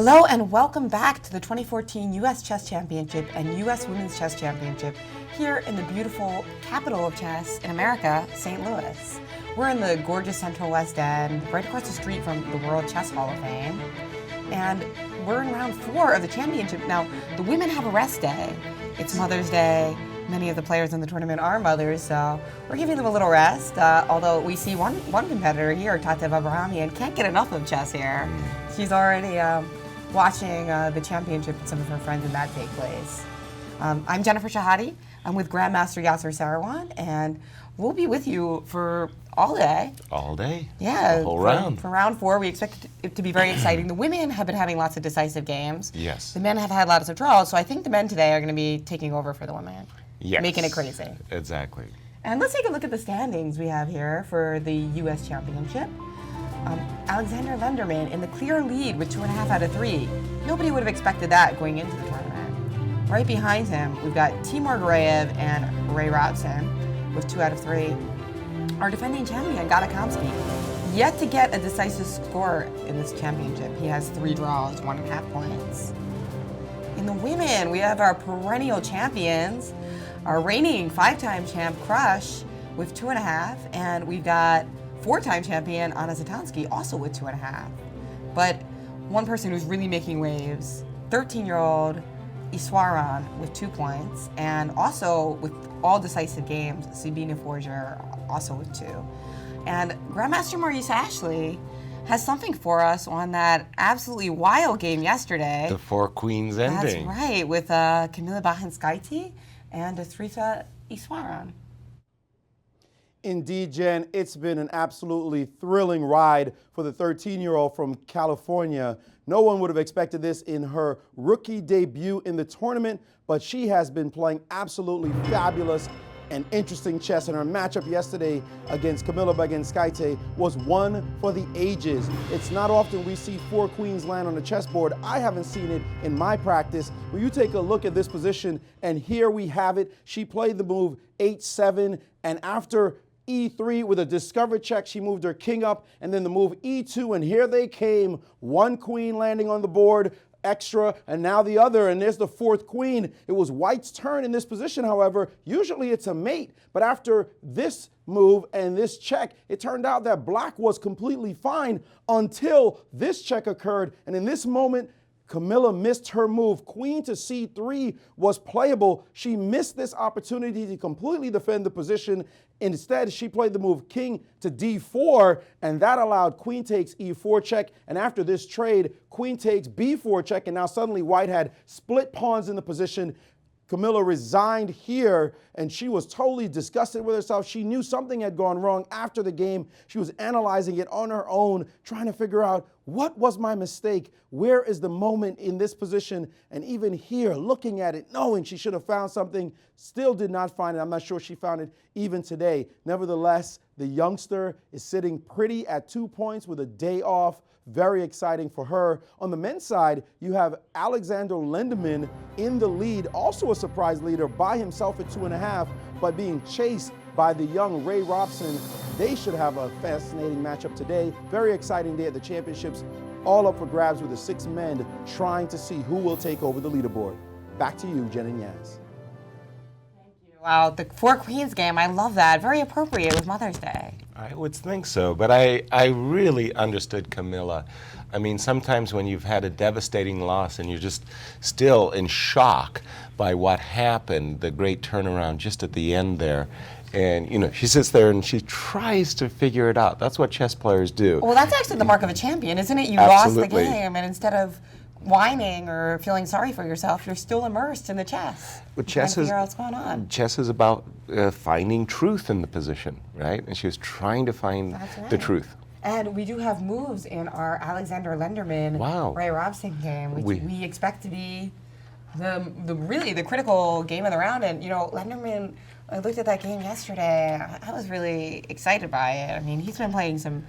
Hello and welcome back to the 2014 U.S. Chess Championship and U.S. Women's Chess Championship here in the beautiful capital of chess in America, St. Louis. We're in the gorgeous Central West End, right across the street from the World Chess Hall of Fame. And we're in round 4 of the championship. Now, the women have a rest day. It's Mother's Day. Many of the players in the tournament are mothers, so we're giving them a little rest. Although we see one competitor here, Tatev Abrahamian, can't get enough of chess here. She's already watching the championship with some of her friends and that take place. I'm Jennifer Shahadi. I'm with Grandmaster Yasser Sarawan, and we'll be with you for all day. All day? Yeah. The whole round. For round 4, we expect it to be very exciting. The women have been having lots of decisive games. Yes. The men have had lots of draws, so I think the men today are going to be taking over for the women. Yes. Making it crazy. Exactly. And let's take a look at the standings we have here for the U.S. Championship. Alexander Lenderman in the clear lead with 2.5 out of 3. Nobody would have expected that going into the tournament. Right behind him, we've got Timur Gurayev and Ray Robson with 2 out of 3. Our defending champion, Gadakamsky, yet to get a decisive score in this championship. He has 3 draws, 1.5 points. In the women, we have our perennial champions, our reigning 5-time champ Crush with 2.5, and we've got 4-time champion Anna Zatansky also with 2.5. But one person who's really making waves, 13-year-old Iswaran with 2 points, and also with all decisive games, Sabine Forger also with 2. And Grandmaster Maurice Ashley has something for us on that absolutely wild game yesterday. The 4 queens ending. That's right, with Kamila Bahinskaite and Asrita Iswaran. Indeed, Jen, it's been an absolutely thrilling ride for the 13-year-old from California. No one would have expected this in her rookie debut in the tournament, but she has been playing absolutely fabulous and interesting chess, and her matchup yesterday against Kamila Baginskaite was one for the ages. It's not often we see 4 queens land on the chessboard. I haven't seen it in my practice. When you take a look at this position, and here we have it, she played the move 8-7, and after E3 with a discovered check, she moved her king up, and then the move E2, and here they came, 1 queen landing on the board, extra, and now the other, and there's the 4th queen. It was white's turn in this position, however. Usually it's a mate, but after this move and this check, it turned out that black was completely fine until this check occurred, and in this moment, Kamila missed her move. Queen to C3 was playable. She missed this opportunity to completely defend the position. Instead, she played the move king to D4, and that allowed queen takes E4 check. And after this trade, queen takes B4 check, and now suddenly white had split pawns in the position. Kamila resigned here, and she was totally disgusted with herself. She knew something had gone wrong after the game. She was analyzing it on her own, trying to figure out, what was my mistake? Where is the moment in this position? And even here, looking at it, knowing she should have found something, still did not find it. I'm not sure she found it even today. Nevertheless, the youngster is sitting pretty at 2 points with a day off. Very exciting for her. On the men's side, you have Alexander Lenderman in the lead, also a surprise leader by himself at 2.5, but being chased by the young Ray Robson. They should have a fascinating matchup today. Very exciting day at the championships. All up for grabs with the 6 men trying to see who will take over the leaderboard. Back to you, Jen and Yaz. Thank you. Wow, the 4 queens game, I love that. Very appropriate with Mother's Day. I would think so, but I really understood Kamila. I mean, sometimes when you've had a devastating loss and you're just still in shock by what happened, the great turnaround just at the end there, and you know, she sits there and she tries to figure it out. That's what chess players do. Well, that's actually the mark of a champion, isn't it? You Absolutely. lost the game, and instead of whining or feeling sorry for yourself, you're still immersed in the chess. But chess figure out what's going on. Chess is about finding truth in the position, right? And she was trying to find the truth. And we do have moves in our Alexander Lenderman Ray Robson game, which we expect to be the critical game of the round. And you know, Lenderman, I looked at that game yesterday. I was really excited by it. I mean, he's been playing some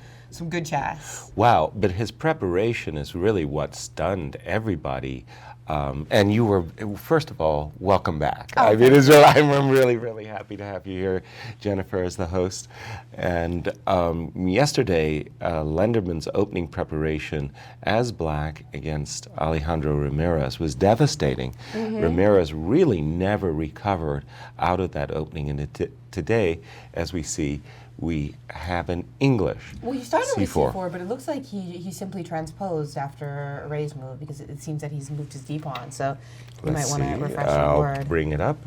good chess. Wow, but his preparation is really what stunned everybody. And you were, first of all, welcome back. Oh, I mean, I'm really, really happy to have you here, Jennifer, as the host. And yesterday, Lenderman's opening preparation as black against Alejandro Ramirez was devastating. Ramirez really never recovered out of that opening. And today, as we see, we have an English Well, you started with C4. C4, but it looks like he simply transposed after Ray's move because it seems that he's moved his d pawn. So you Let's might want see. to refresh your I'll board. bring it up.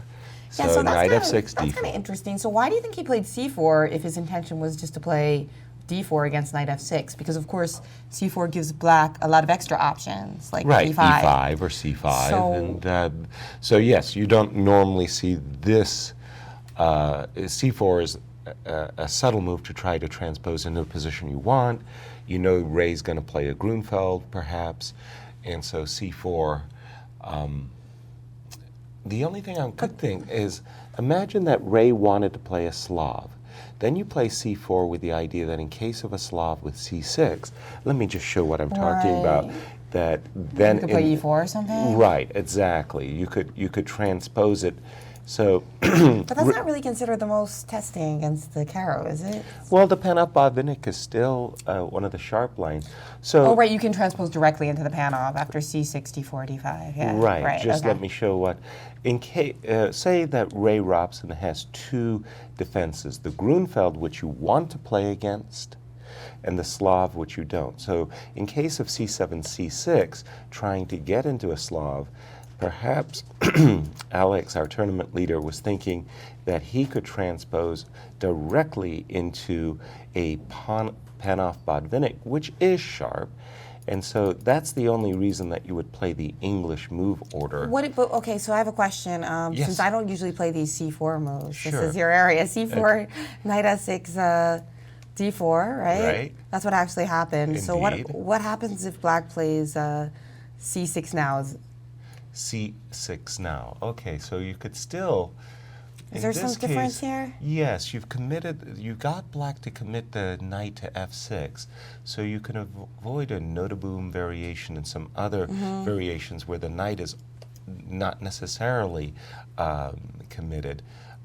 Yeah, so knight that's f6, kind d4. of interesting. So why do you think he played C4 if his intention was just to play D4 against knight F6? Because of course C4 gives black a lot of extra options, like Right, E5. E5 or C5. So- And so yes, you don't normally see this. C4 is a subtle move to try to transpose into a position you want. You know Ray's going to play a Grunfeld, perhaps, and so C4. The only thing I could think is, imagine that Ray wanted to play a Slav. Then you play C4 with the idea that in case of a Slav with C6, let me just show what I'm talking about. Right. That then You could play E4 or something? Right, exactly. You could transpose it. So, But that's not really considered the most testing against the Caro, is it? well, the Panov Botvinnik is still one of the sharp lines. So, Oh, right, you can transpose directly into the Panov after C6, D4, D5. Yeah, right, just okay. let me show what. In case, say that Ray Robson has two defenses: the Grunfeld, which you want to play against, and the Slav, which you don't. So, in case of C7, C6, trying to get into a Slav, perhaps Alex, our tournament leader, was thinking that he could transpose directly into a Panov Botvinnik, which is sharp. And so that's the only reason that you would play the English move order. But okay, so I have a question. Yes. Since I don't usually play these C4 moves, Sure. this is your area. C4, knight S6, D4, right? Right. That's what actually happened. So Indeed. what happens if black plays C6 now? C6 now. Okay, so you could still. Is in there some this difference case, here? Yes, you got black to commit the knight to f6, so you can avoid a notaboom variation and some other variations where the knight is not necessarily committed.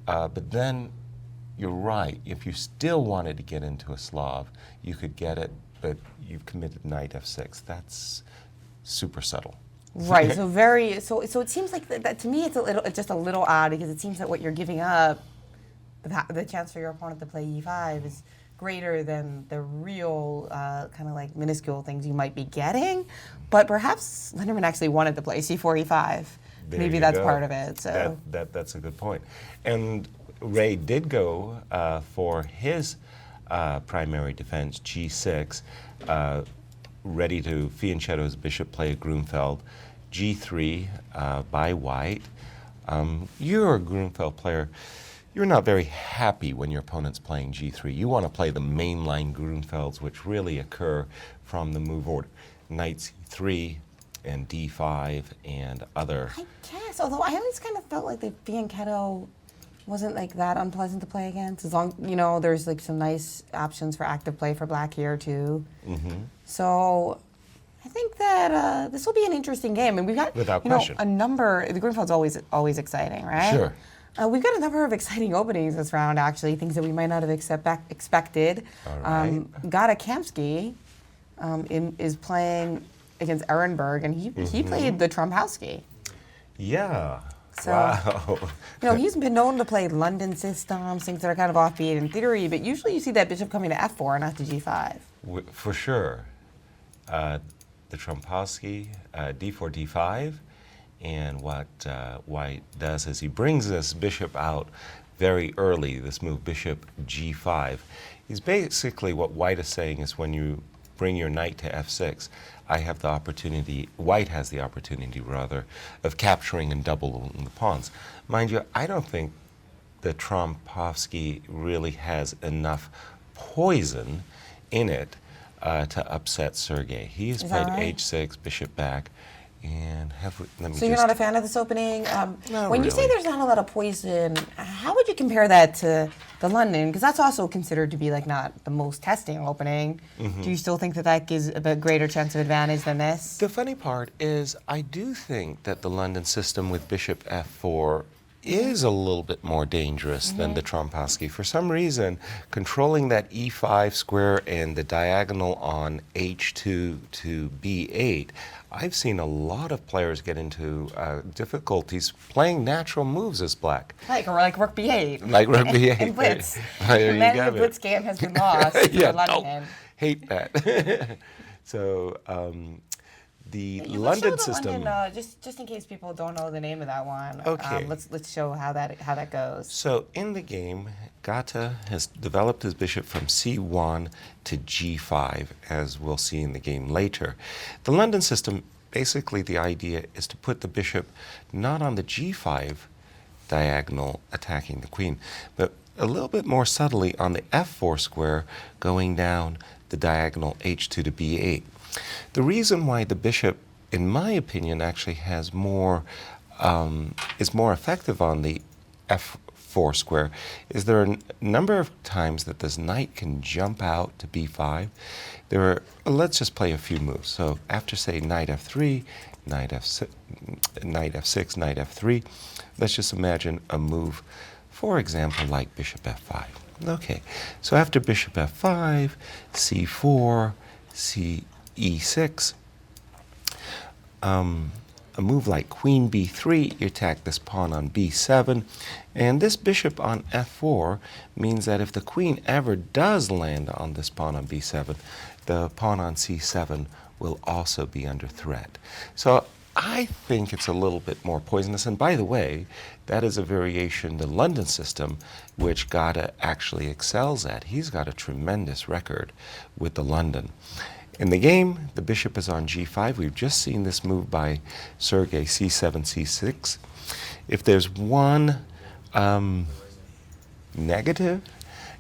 But then you're right, if you still wanted to get into a Slav, you could get it, but you've committed knight f6. That's super subtle. Right. So it seems like that to me it's just a little odd because it seems that what you're giving up, the chance for your opponent to play E5 is greater than the real kind of like minuscule things you might be getting. But perhaps Lenderman actually wanted to play C4 E5. There Maybe you that's go. part of it. So That's a good point. And Ray did go for his primary defense, G6, ready to fianchetto's bishop play a Grunfeld, G3 by white. You're a Grunfeld player. You're not very happy when your opponent's playing G3. You want to play the mainline Grunfelds, which really occur from the move order. Knight C3 and D5 and other. I guess, although I always kind of felt like the fianchetto wasn't like that unpleasant to play against. As long, there's like some nice options for active play for black here too. So I think that this will be an interesting game, and we've got Without question. a number. The Grunfeld's always exciting, right? Sure. We've got a number of exciting openings this round, actually, things that we might not have expected. All right. Gata Kamsky is playing against Ehrenberg, and he played the Trompowsky. Yeah. So, Wow. He's been known to play London systems, things that are kind of offbeat in theory, but usually you see that bishop coming to f4, not to g5. For sure. The Trompowsky, d4, d5, and what White does is he brings this bishop out very early, this move, bishop g5. He's basically, what White is saying is when you bring your knight to f6, White has the opportunity, rather, of capturing and doubling the pawns. Mind you, I don't think the Trompowsky really has enough poison in it to upset Sergei. He's played right? h6, bishop back, and let me So you're not a fan of this opening? Not when you say really. there's not a lot of poison, how would you compare that to the London, because that's also considered to be like not the most testing opening. Do you still think that that gives a greater chance of advantage than this? The funny part is I do think that the London system with bishop f4 is a little bit more dangerous than the Trompowsky. For some reason, controlling that e5 square and the diagonal on h2 to b8, I've seen a lot of players get into difficulties playing natural moves as black. Like rook b8. Like rook b8. And blitz. There And then you the have blitz it. game has been lost to Yeah, the London. hate that. So the London system. London, just in case people don't know the name of that one. Okay. Let's show how that goes. So in the game, Gata has developed his bishop from c1 to g5, as we'll see in the game later. The London system, basically the idea is to put the bishop not on the g5 diagonal attacking the queen, but a little bit more subtly on the f4 square going down the diagonal h2 to b8. The reason why the bishop, in my opinion, actually has more is more effective on the f4 square is there are a number of times that this knight can jump out to b5. There are, let's just play a few moves. So after, say, knight f3, knight f6, knight f6, knight f3, let's just imagine a move, for example, like bishop f5. Okay, so after bishop f5, c4, e6, a move like queen b3, you attack this pawn on b7, and this bishop on f4 means that if the queen ever does land on this pawn on b7, the pawn on c7 will also be under threat. So I think it's a little bit more poisonous, and by the way, that is a variation, the London system, which Gata actually excels at. He's got a tremendous record with the London. In the game, the bishop is on g5. We've just seen this move by Sergei, c7, c6. If there's one negative,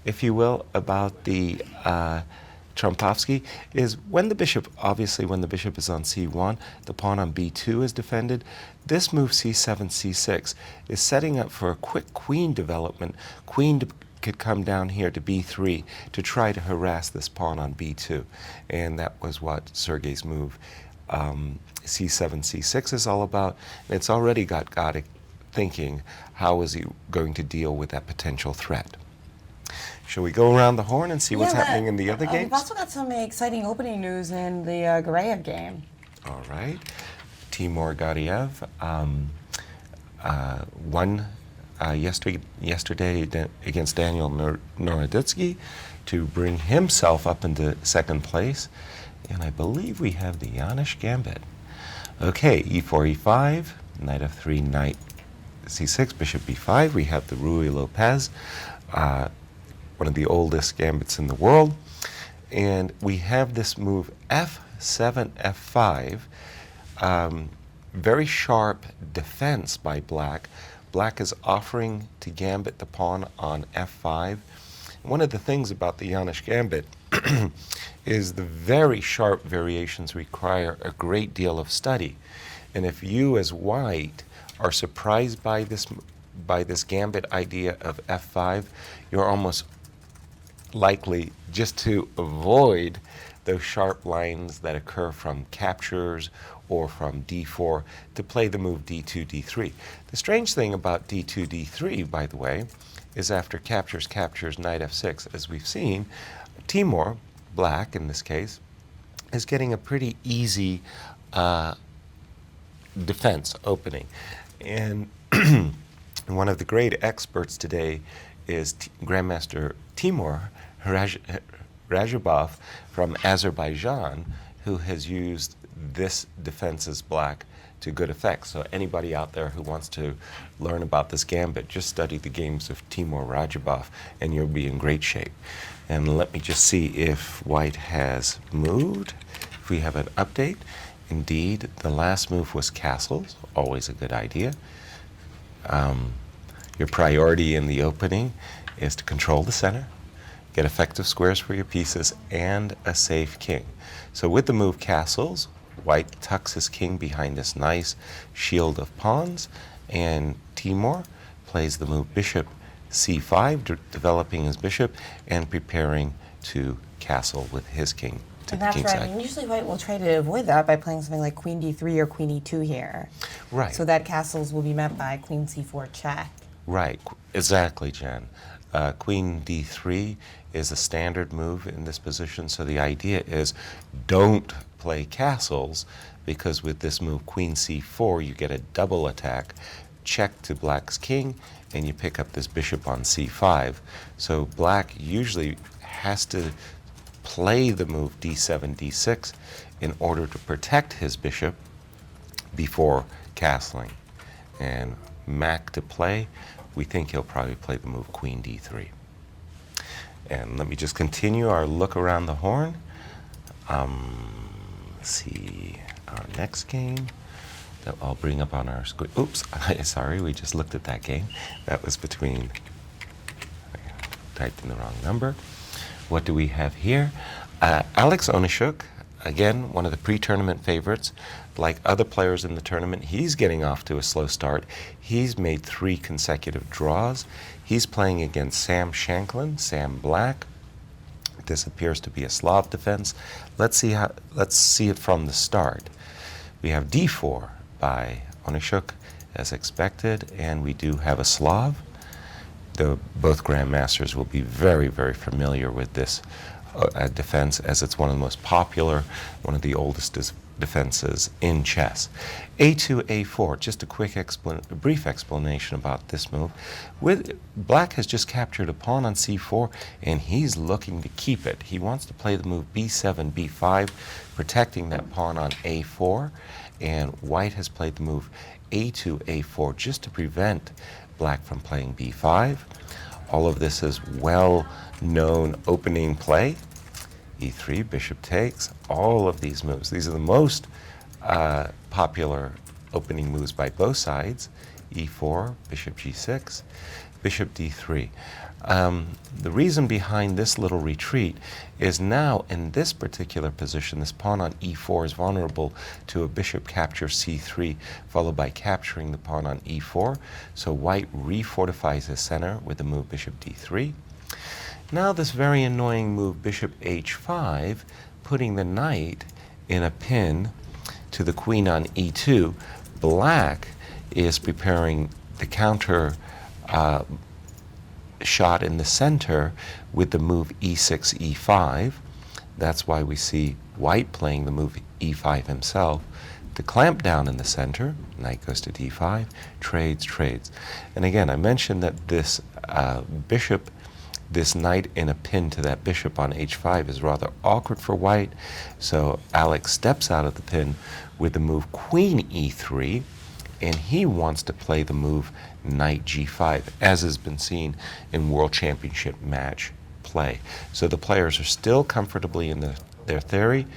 if you will, about the Trompowsky, is when the bishop, obviously when the bishop is on c1, the pawn on b2 is defended. This move c7, c6 is setting up for a quick queen development. Queen could come down here to b3 to try to harass this pawn on b2. And that was what Sergei's move c7, c6 is all about. And it's already got Gata thinking, how is he going to deal with that potential threat? Shall we go around the horn and see what's happening in the other games? We've also got some exciting opening news in the Gareev game. All right. Timur Gareev won yesterday against Daniel Naroditsky to bring himself up into second place. And I believe we have the Janusz Gambit. Okay, e4, e5, knight f3, knight c6, bishop b5. We have the Ruy Lopez, one of the oldest gambits in the world. And we have this move f7, f5. Very sharp defense by black. Black is offering to gambit the pawn on f5. One of the things about the Janusz Gambit is the very sharp variations require a great deal of study. And if you as white are surprised by this gambit idea of f5, you're almost likely just to avoid those sharp lines that occur from captures or from d4 to play the move d2, d3. The strange thing about d2, d3, by the way, is after captures, knight f6, as we've seen, Timur, black in this case, is getting a pretty easy defense opening. And one of the great experts today is Grandmaster Timur Rajabov from Azerbaijan, who has used this defense as black to good effect. So anybody out there who wants to learn about this gambit, just study the games of Timur Rajabov and you'll be in great shape. And let me just see if white has moved, if we have an update. Indeed, the last move was castles, always a good idea. Your priority in the opening is to control the center, get effective squares for your pieces, and a safe king. So with the move castles, white tucks his king behind this nice shield of pawns, and Timur plays the move bishop c5, developing his bishop and preparing to castle with his king to And the that's king right. side. I mean, usually white will try to avoid that by playing something like queen d3 or queen e2 here. Right. So that castles will be met by queen c4 check. Right, exactly, Jen. Queen d3 is a standard move in this position, so the idea is don't play castles, because with this move queen c4 you get a double attack, check to black's king, and you pick up this bishop on c5. So black usually has to play the move d7, d6 in order to protect his bishop before castling. And Mac to play, we think he'll probably play the move queen d3. And let me just continue our look around the horn. Let's see our next game that I'll bring up on our screen. Oops, sorry, we just looked at that game. That was between, I typed in the wrong number. What do we have here? Alex Onishuk, again, one of the pre-tournament favorites. Like other players in the tournament, he's getting off to a slow start. He's made 3 consecutive draws. He's playing against Sam Shanklin, Sam Black. This appears to be a Slav defense. Let's see it from the start. We have d4 by Onishuk, as expected, and we do have a Slav. Though both grandmasters will be very, very familiar with this defense, as it's one of the most popular, one of the oldest defenses in chess. A2, A4, just a quick brief explanation about this move. Black has just captured a pawn on c4, and he's looking to keep it. He wants to play the move b7, b5, protecting that pawn on a4, and white has played the move a2, a4, just to prevent black from playing b5. All of this is well-known opening play. e3, bishop takes, all of these moves. These are the most popular opening moves by both sides. e4, bishop g6, bishop d3. The reason behind this little retreat is now in this particular position, this pawn on e4 is vulnerable to a bishop capture c3, followed by capturing the pawn on e4. So white refortifies his center with the move bishop d3. Now this very annoying move bishop h5, putting the knight in a pin to the queen on e2. Black is preparing the counter shot in the center with the move e6, e5. That's why we see white playing the move e5 himself to clamp down in the center. Knight goes to d5, trades, trades. And again, I mentioned that this bishop, this knight in a pin to that bishop on h5 is rather awkward for white. So Alex steps out of the pin with the move queen e3, and he wants to play the move knight g5, as has been seen in World Championship match play. So the players are still comfortably in their theory.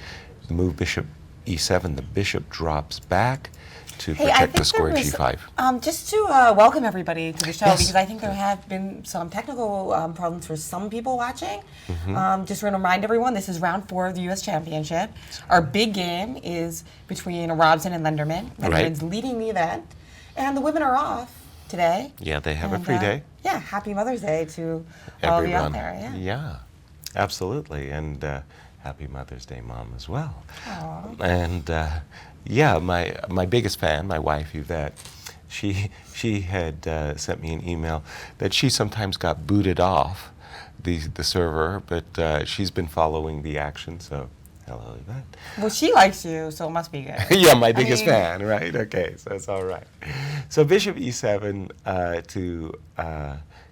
The move bishop e7, the bishop drops back to protect the square g5. Just to welcome everybody to the show, Yes. because I think there have been some technical problems for some people watching. Just want to remind everyone, this is round 4 of the U.S. Championship. Our big game is between Robson and Lenderman. Lenderman's leading the event, and the women are off today. Yeah, they have a And, free day. Yeah, happy Mother's Day to all of you out Everyone. there. Yeah, absolutely. And happy Mother's Day, Mom, as well. Aww. And yeah, my biggest fan, my wife Yvette, she had sent me an email that she sometimes got booted off the server, but she's been following the action. So hello, Yvette. Well, she likes you, so it must be good. Yeah, my biggest mean- fan, right? Okay, so it's all right. So bishop e7 to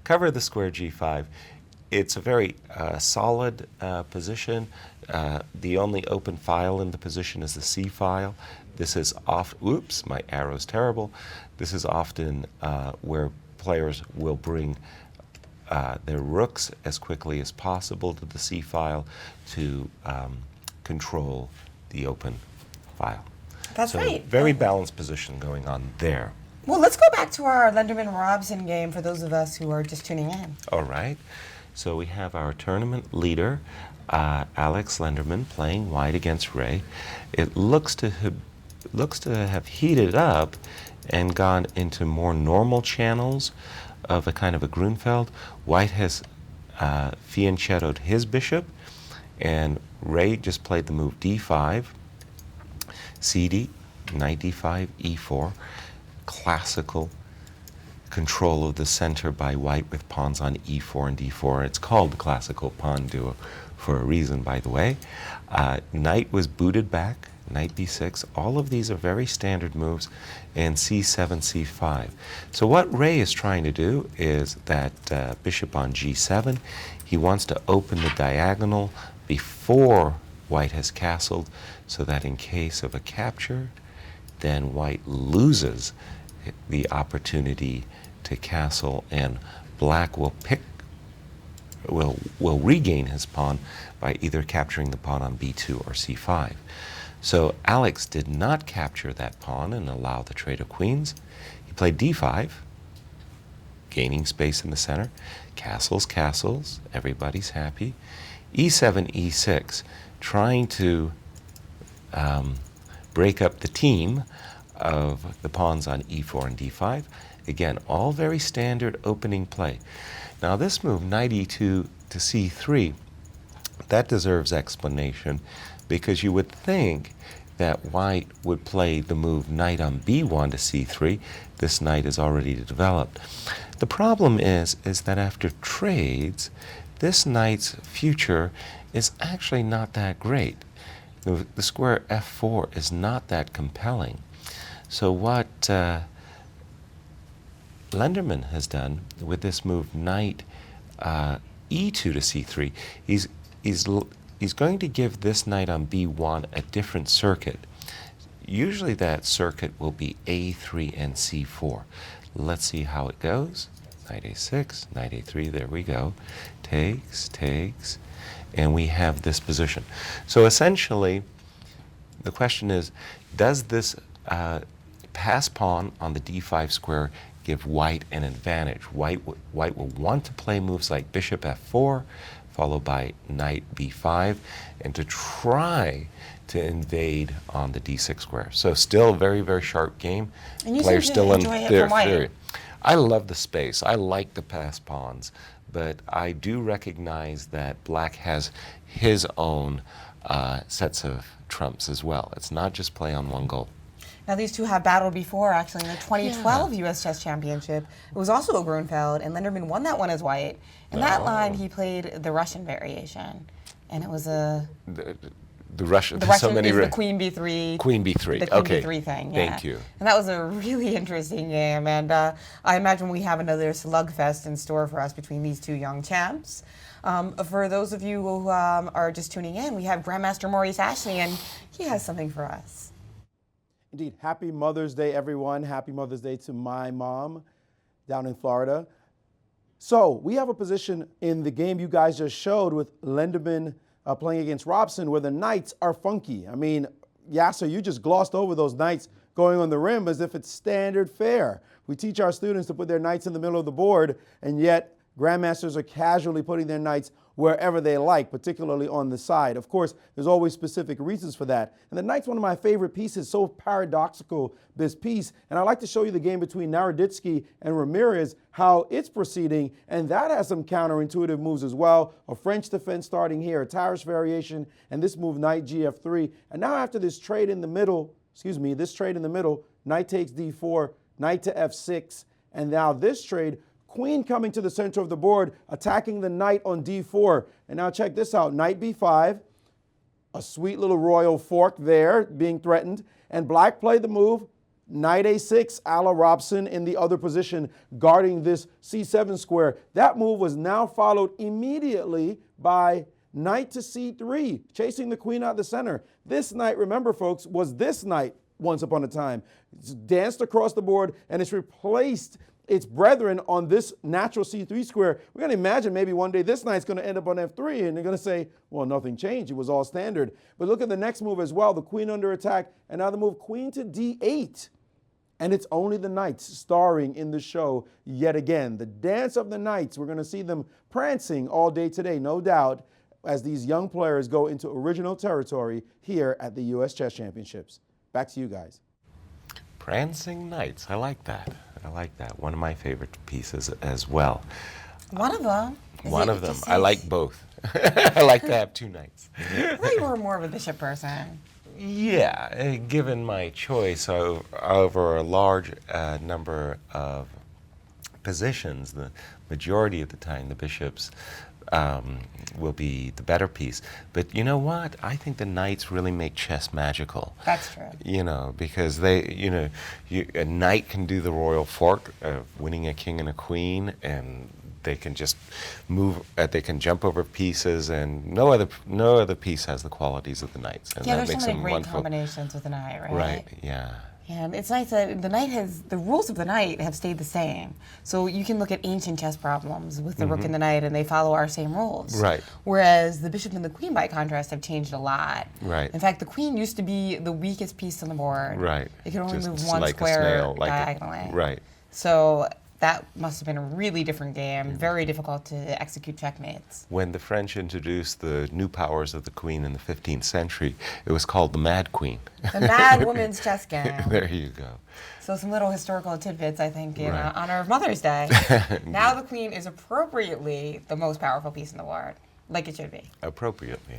cover the square g5. It's a very solid position. The only open file in the position is the C file. This is oops, my arrow's terrible. This is often where players will bring their rooks as quickly as possible to the C file to control the open file. That's So right. very balanced position going on there. Well, let's go back to our Lenderman-Robson game for those of us who are just tuning in. All right. So we have our tournament leader, Alex Lenderman, playing white against Ray. It looks to have heated up and gone into more normal channels. of a kind of a Grunfeld. White has fianchettoed his bishop, and Ray just played the move d5, cd, knight d5, e4, classical control of the center by white with pawns on e4 and d4. It's called the classical pawn duo for a reason, by the way. Knight was booted back, knight b6. All of these are very standard moves, and c7, c5. So what Ray is trying to do is that bishop on g7, he wants to open the diagonal before white has castled, so that in case of a capture, then white loses the opportunity to castle, and black will regain his pawn by either capturing the pawn on b2 or c5. So Alex did not capture that pawn and allow the trade of queens. He played d5, gaining space in the center. Castles, castles, everybody's happy. e7, e6, trying to break up the team of the pawns on e4 and d5. Again, all very standard opening play. Now this move, knight e2 to c3, that deserves explanation, because you would think that white would play the move knight on b1 to c3. This knight is already developed. The problem is that after trades, this knight's future is actually not that great. The square f4 is not that compelling. So what Lenderman has done with this move knight e2 to c3, he's going to give this knight on b1 a different circuit. Usually that circuit will be a3 and c4. Let's see how it goes. Knight a6, knight a3, there we go. Takes, takes, and we have this position. So essentially, the question is, does this pass pawn on the d5 square give white an advantage? White will want to play moves like bishop f4, followed by knight b5, and to try to invade on the d6 square. So still a very, very sharp game. And you Players seem to still enjoy in it their for white. theory. I love the space. I like the pass pawns, but I do recognize that black has his own sets of trumps as well. It's not just play on one goal. Now, these two have battled before, actually, in the 2012 U.S. Chess Championship. It was also a Grunfeld, and Lenderman won that one as white. In that line, he played the Russian variation, and it was a... The Russian, The Russian so many is the Queen B3. Queen B3, The Queen okay. B3 thing, yeah. Thank you. And that was a really interesting game, and I imagine we have another slugfest in store for us between these two young champs. For those of you who are just tuning in, we have Grandmaster Maurice Ashley, and he has something for us. Indeed. Happy Mother's Day, everyone. Happy Mother's Day to my mom down in Florida. So we have a position in the game you guys just showed with Lenderman playing against Robson where the knights are funky. I mean, Yasser, you just glossed over those knights going on the rim as if it's standard fare. We teach our students to put their knights in the middle of the board, and yet grandmasters are casually putting their knights wherever they like, particularly on the side. Of course, there's always specific reasons for that. And the knight's one of my favorite pieces, so paradoxical, this piece. And I'd like to show you the game between Naroditsky and Ramirez, how it's proceeding. And that has some counterintuitive moves as well. A French defense starting here, a Tarish variation, and this move, knight gf3. And now after this trade in the middle, knight takes d4, knight to f6, and now this trade, queen coming to the center of the board, attacking the knight on d4. And now check this out, knight b5, a sweet little royal fork there being threatened. And black played the move, knight a6, a la Robson in the other position, guarding this c7 square. That move was now followed immediately by knight to c3, chasing the queen out of the center. This knight, remember folks, was this knight once upon a time. It's danced across the board and it's replaced its brethren on this natural c3 square. We're going to imagine maybe one day this knight's going to end up on f3 and they're going to say, well, nothing changed. It was all standard. But look at the next move as well. The queen under attack, and now the move queen to d8. And it's only the knights starring in the show yet again. The dance of the knights. We're going to see them prancing all day today, no doubt, as these young players go into original territory here at the U.S. Chess Championships. Back to you guys. Prancing knights, I like that. I like that. One of my favorite pieces as well. One of them. One of them. I like both. I like to have two knights. I thought you were more of a bishop person. Yeah, given my choice over a large number of positions, the majority of the time the bishops will be the better piece. But you know what? I think the knights really make chess magical. That's true. You know, because they, a knight can do the royal fork of winning a king and a queen, and they can just move. They can jump over pieces, and no other piece has the qualities of the knights. And Yeah, that there's so makes many them great wonderful. combinations with the knight, right? Right. Yeah. And it's nice that the rules of the knight have stayed the same. So you can look at ancient chess problems with the rook and the knight, and they follow our same rules. Right. Whereas the bishop and the queen, by contrast, have changed a lot. Right. In fact, the queen used to be the weakest piece on the board. Right. It could only Just move one like a square snail, diagonally. Right. So that must have been a really different game, very difficult to execute checkmates. When the French introduced the new powers of the queen in the 15th century, it was called the Mad Queen. The mad woman's chess game. There you go. So some little historical tidbits, I think, in Right. honor of Mother's Day. Now the queen is appropriately the most powerful piece in the board, like it should be. Appropriately.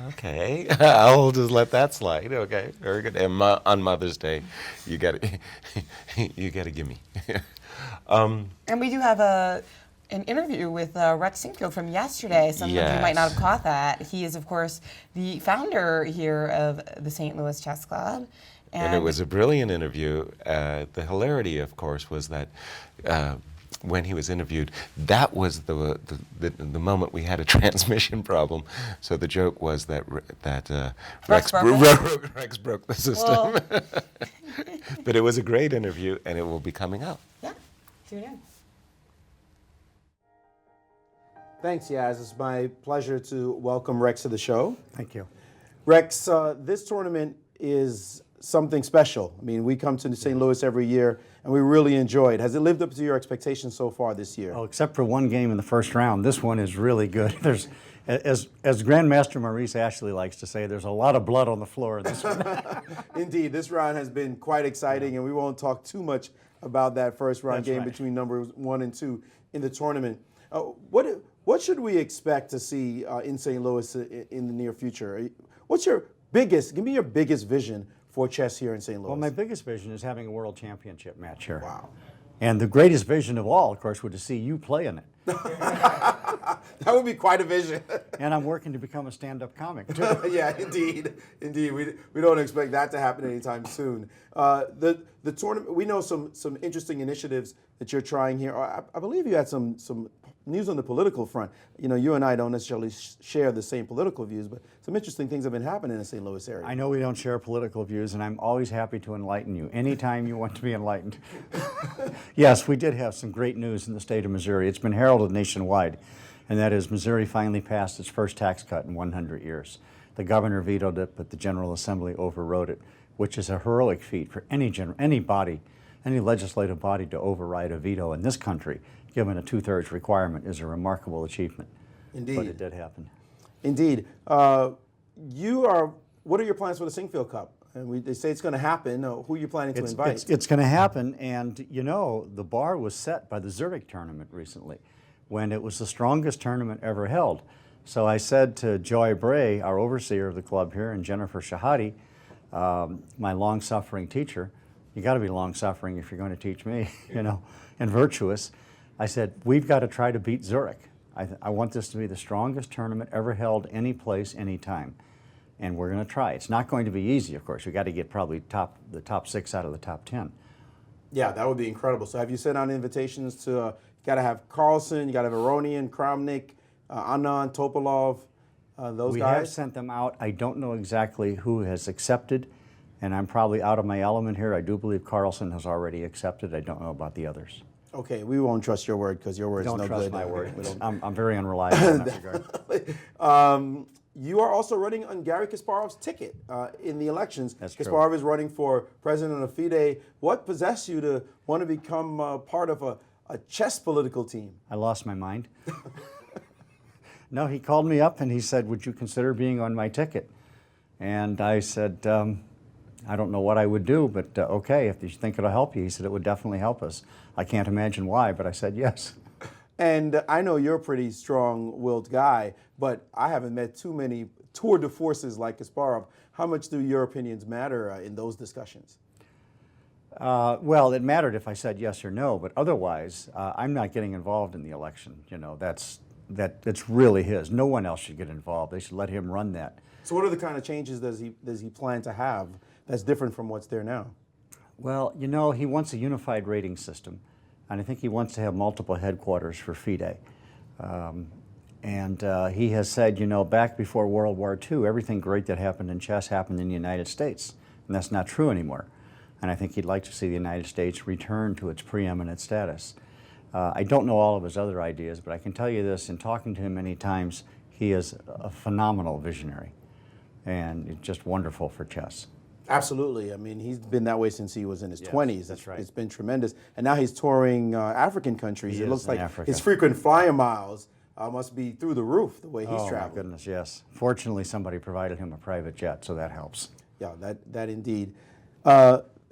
Okay. I'll just let that slide. Okay. Very good. And on Mother's Day, you got to give me. And we do have an interview with Rex Sinquefield from yesterday. Some of you might not have caught that. He is, of course, the founder here of the St. Louis Chess Club. And it was a brilliant interview. The hilarity, of course, was that when he was interviewed, that was the moment we had a transmission problem. So the joke was that Rex broke the system. But it was a great interview, and it will be coming out. Yeah, tune in. Thanks, Yaz. It's my pleasure to welcome Rex to the show. Thank you. Rex, this tournament is something special. I mean, we come to St. Louis every year, and we really enjoy it. Has it lived up to your expectations so far this year? Oh, except for one game in the first round, this one is really good. There's, as Grandmaster Maurice Ashley likes to say, there's a lot of blood on the floor in this one. Indeed, this round has been quite exciting, and we won't talk too much about that first round game between numbers 1 and 2 in the tournament. What should we expect to see in St. Louis in the near future? Give me your biggest vision for chess here in St. Louis. Well, my biggest vision is having a world championship match here. Wow. And the greatest vision of all, of course, would to see you play in it. That would be quite a vision. And I'm working to become a stand-up comic, too. Yeah, indeed. We don't expect that to happen anytime soon. The tournament, we know some interesting initiatives that you're trying here. I believe you had some news on the political front. You know, you and I don't necessarily share the same political views, but some interesting things have been happening in the St. Louis area. I know we don't share political views, and I'm always happy to enlighten you anytime you want to be enlightened. Yes, we did have some great news in the state of Missouri. It's been heralded nationwide, and that is Missouri finally passed its first tax cut in 100 years. The governor vetoed it, but the General Assembly overrode it, which is a heroic feat for any legislative body to override a veto in this country, given a 2/3 requirement, is a remarkable achievement. Indeed. But it did happen. Indeed. What are your plans for the Sinquefield Cup? And they say it's going to happen. Who are you planning to invite? It's going to happen, and you know, the bar was set by the Zurich tournament recently, when it was the strongest tournament ever held. So I said to Joy Bray, our overseer of the club here, and Jennifer Shahadi, my long-suffering teacher, you got to be long-suffering if you're going to teach me, and virtuous. I said, we've got to try to beat Zurich. I want this to be the strongest tournament ever held any place, any time. And we're going to try. It's not going to be easy, of course. We've got to get probably the top 6 out of the top 10. Yeah, that would be incredible. So have you sent out invitations to, you got to have Carlson, you got to have Aronian, Kramnik, Anand, Topalov, those guys? We have sent them out. I don't know exactly who has accepted, and I'm probably out of my element here. I do believe Carlson has already accepted. I don't know about the others. Okay, we won't trust your word because your word is no good. Don't trust my word. I'm very unreliable in that regard. You are also running on Gary Kasparov's ticket in the elections. That's true. Kasparov is running for president of FIDE. What possessed you to want to become part of a chess political team? I lost my mind. No, he called me up and he said, would you consider being on my ticket? And I said, I don't know what I would do, but okay, if you think it'll help you. He said it would definitely help us. I can't imagine why, but I said yes. And I know you're a pretty strong-willed guy, but I haven't met too many tour de forces like Kasparov. How much do your opinions matter in those discussions? Well, it mattered if I said yes or no, but otherwise, I'm not getting involved in the election. You know, it's really his. No one else should get involved. They should let him run that. So what are the kind of changes does he plan to have that's different from what's there now? Well, you know, he wants a unified rating system, and I think he wants to have multiple headquarters for FIDE. He has said, you know, back before World War II, everything great that happened in chess happened in the United States, and that's not true anymore. And I think he'd like to see the United States return to its preeminent status. I don't know all of his other ideas, but I can tell you this, in talking to him many times, he is a phenomenal visionary, and it's just wonderful for chess. Absolutely. I mean, he's been that way since he was in his 20s. That's right. It's been tremendous. And now he's touring African countries. He It looks is in like Africa. his frequent flying miles must be through the roof the way he's Oh, my traveling. goodness, yes. Fortunately, somebody provided him a private jet, so that helps. Yeah, that indeed.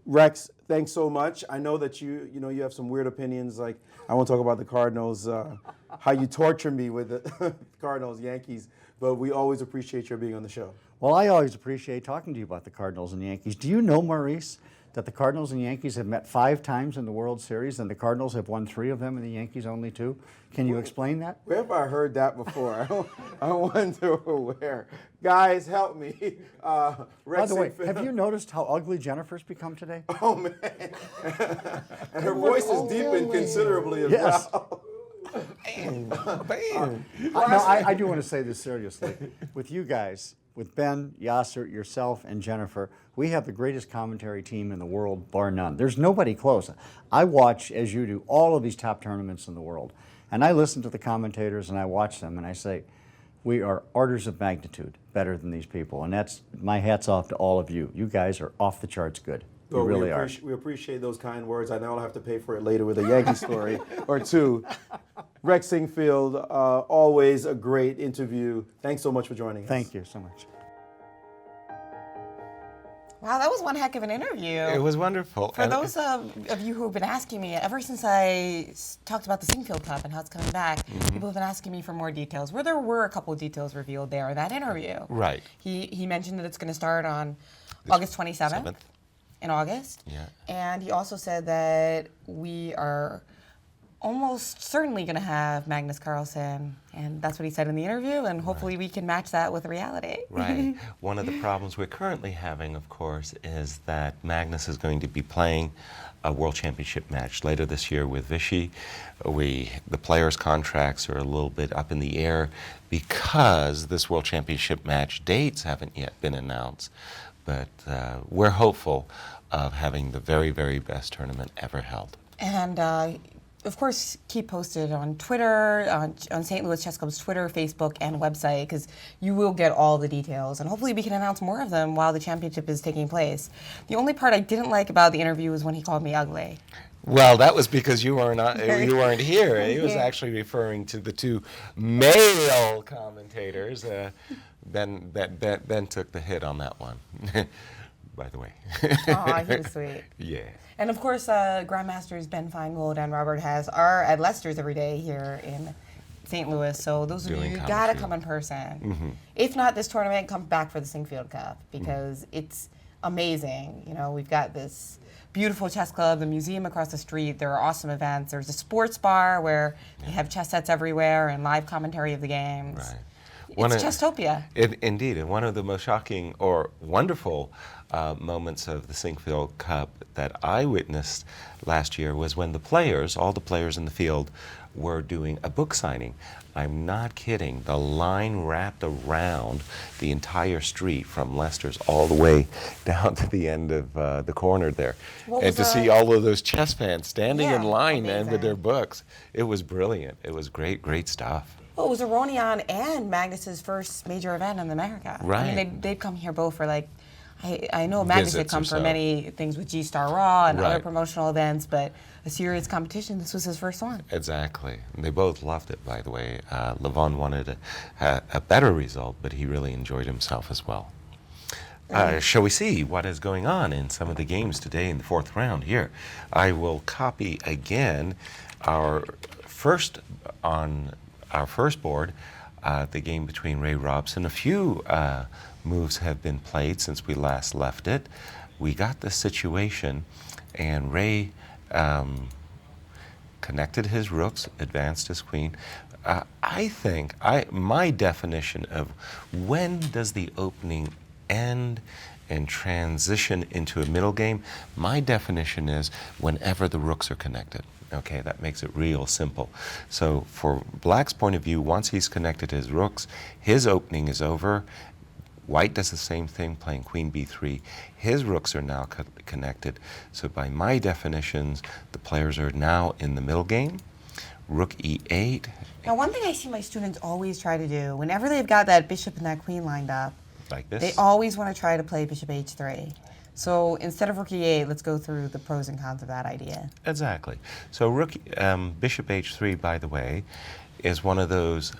Rex, thanks so much. I know that you have some weird opinions. Like, I won't talk about the Cardinals, how you torture me with the Cardinals, Yankees, but we always appreciate your being on the show. Well, I always appreciate talking to you about the Cardinals and Yankees. Do you know, Maurice, that the Cardinals and Yankees have met 5 times in the World Series, and the Cardinals have won 3 of them and the Yankees only 2? Can you explain that? Where have I heard that before? I wonder where. Guys, help me. By Rex the way, Sinquefield- have you noticed how ugly Jennifer's become today? Oh, man. And her voice has deepened considerably as Yes. well. Bam. I do want to say this seriously. With you guys, with Ben, Yasser, yourself, and Jennifer, we have the greatest commentary team in the world, bar none. There's nobody close. I watch, as you do, all of these top tournaments in the world. And I listen to the commentators and I watch them and I say, we are orders of magnitude better than these people. And that's my hat's off to all of you. You guys are off the charts good. You Well, really are. We appreciate those kind words. I know I'll have to pay for it later with a Yankee story or two. Rex Sinquefield, always a great interview. Thanks so much for joining us. Thank you so much. Wow, that was one heck of an interview. It was wonderful. For And- those of you who have been asking me, ever since I talked about the Sinquefield Cup and how it's coming back, people have been asking me for more details. There were a couple of details revealed there in that interview. Right. He mentioned that it's going to start on August 27th. 7th. In August. Yeah. And he also said that we are almost certainly going to have Magnus Carlsen, and that's what he said in the interview, and hopefully we can match that with reality. Right. One of the problems we're currently having, of course, is that Magnus is going to be playing a World Championship match later this year with Vichy. The players' contracts are a little bit up in the air because this World Championship match dates haven't yet been announced. But we're hopeful of having the very, very best tournament ever held. And of course, keep posted on Twitter, on St. Louis Chess Club's Twitter, Facebook, and website, because you will get all the details. And hopefully we can announce more of them while the championship is taking place. The only part I didn't like about the interview was when he called me ugly. Well, that was because you weren't here. He was Yeah. actually referring to the 2 male commentators. Ben took the hit on that one, by the way. Aw, he was sweet. Yeah. And of course, Grandmasters Ben Feingold and Robert Haas are at Lester's every day here in St. Louis. So those of you, Doing you commentary. gotta come in person. If not this tournament, come back for the Sinquefield Cup because it's amazing. You know, we've got this beautiful chess club, the museum across the street. There are awesome events. There's a sports bar where they have chess sets everywhere and live commentary of the games. Right. It's Chesstopia. Indeed, and one of the most shocking or wonderful moments of the Sinquefield Cup that I witnessed last year was when all the players in the field, were doing a book signing. I'm not kidding. The line wrapped around the entire street from Leicester's all the way down to the end of the corner there. What And was to see all of those chess fans standing Yeah, in line and with their amazing. books, it was brilliant. It was great stuff. Well, it was Aronian and Magnus's first major event in America. I Right. mean, they've come here both for I know Magnus had Visits come or for so. many things with G-Star Raw and other Right. promotional events, but a serious competition, this was his first one. Exactly. And they both loved it, by the way. Levon wanted a better result, but he really enjoyed himself as well. Shall we see what is going on in some of the games today in the fourth round here? I will copy again our first board, the game between Ray Robson. A few moves have been played since we last left it. We got the situation, and Ray connected his rooks, advanced his queen. I think my definition of when does the opening end and transition into a middle game, my definition is whenever the rooks are connected. Okay, that makes it real simple. So for Black's point of view, once he's connected his rooks, his opening is over. White does the same thing, playing queen b3. His rooks are now connected. So by my definitions, the players are now in the middle game. Rook e8. Now, one thing I see my students always try to do, whenever they've got that bishop and that queen lined up, Like this? they always want to try to play bishop h3. So instead of rook e8, let's go through the pros and cons of that idea. Exactly. So bishop h3, by the way, is one of those,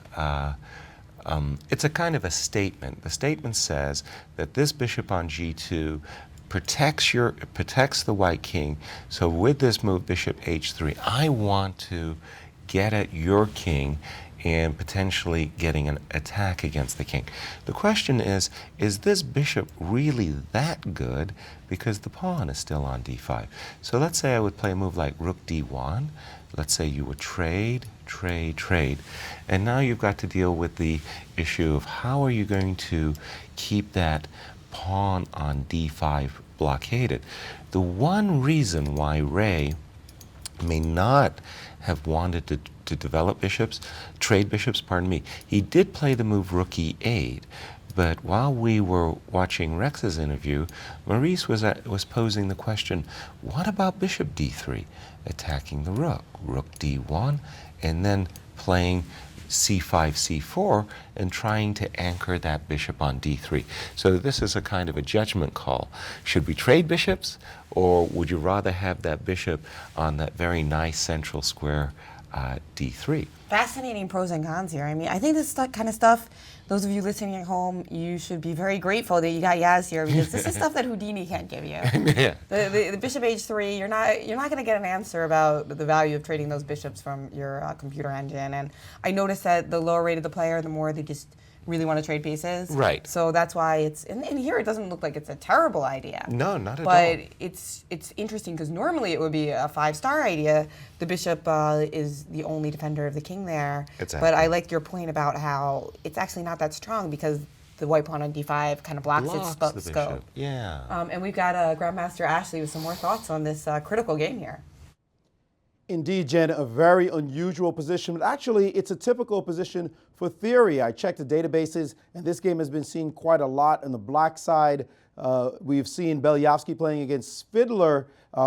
it's a kind of a statement. The statement says that this bishop on g2 protects the white king. So with this move, bishop h3, I want to get at your king and potentially getting an attack against the king. The question is this bishop really that good? Because the pawn is still on d5. So let's say I would play a move like rook d1. Let's say you would trade, and now you've got to deal with the issue of how are you going to keep that pawn on d5 blockaded. The one reason why Ray may not have wanted to develop bishops, trade bishops, pardon me, he did play the move rook e8, but while we were watching Rex's interview, Maurice was posing the question, what about bishop d3? Attacking the rook d1, and then playing c5, c4, and trying to anchor that bishop on d3. So this is a kind of a judgment call. Should we trade bishops, or would you rather have that bishop on that very nice central square d3? Fascinating pros and cons here. I mean, I think this kind of stuff, those of you listening at home, you should be very grateful that you got Yaz here, because this is stuff that Houdini can't give you. Yeah. The bishop h3, you're not going to get an answer about the value of trading those bishops from your computer engine. And I noticed that the lower rated the player, the more they just really want to trade pieces. Right. So that's why it's, and here it doesn't look like it's a terrible idea. No, not at all. But it's interesting because normally it would be a 5-star idea. The bishop is the only defender of the king there. Exactly. But I like your point about how it's actually not that strong because the white pawn on d5 kind of blocks its the scope. bishop. Yeah. And we've got Grandmaster Ashley with some more thoughts on this critical game here. Indeed, Jen, a very unusual position, but actually it's a typical position for theory. I checked the databases, and this game has been seen quite a lot on the black side. We've seen Belyavsky playing against Fiddler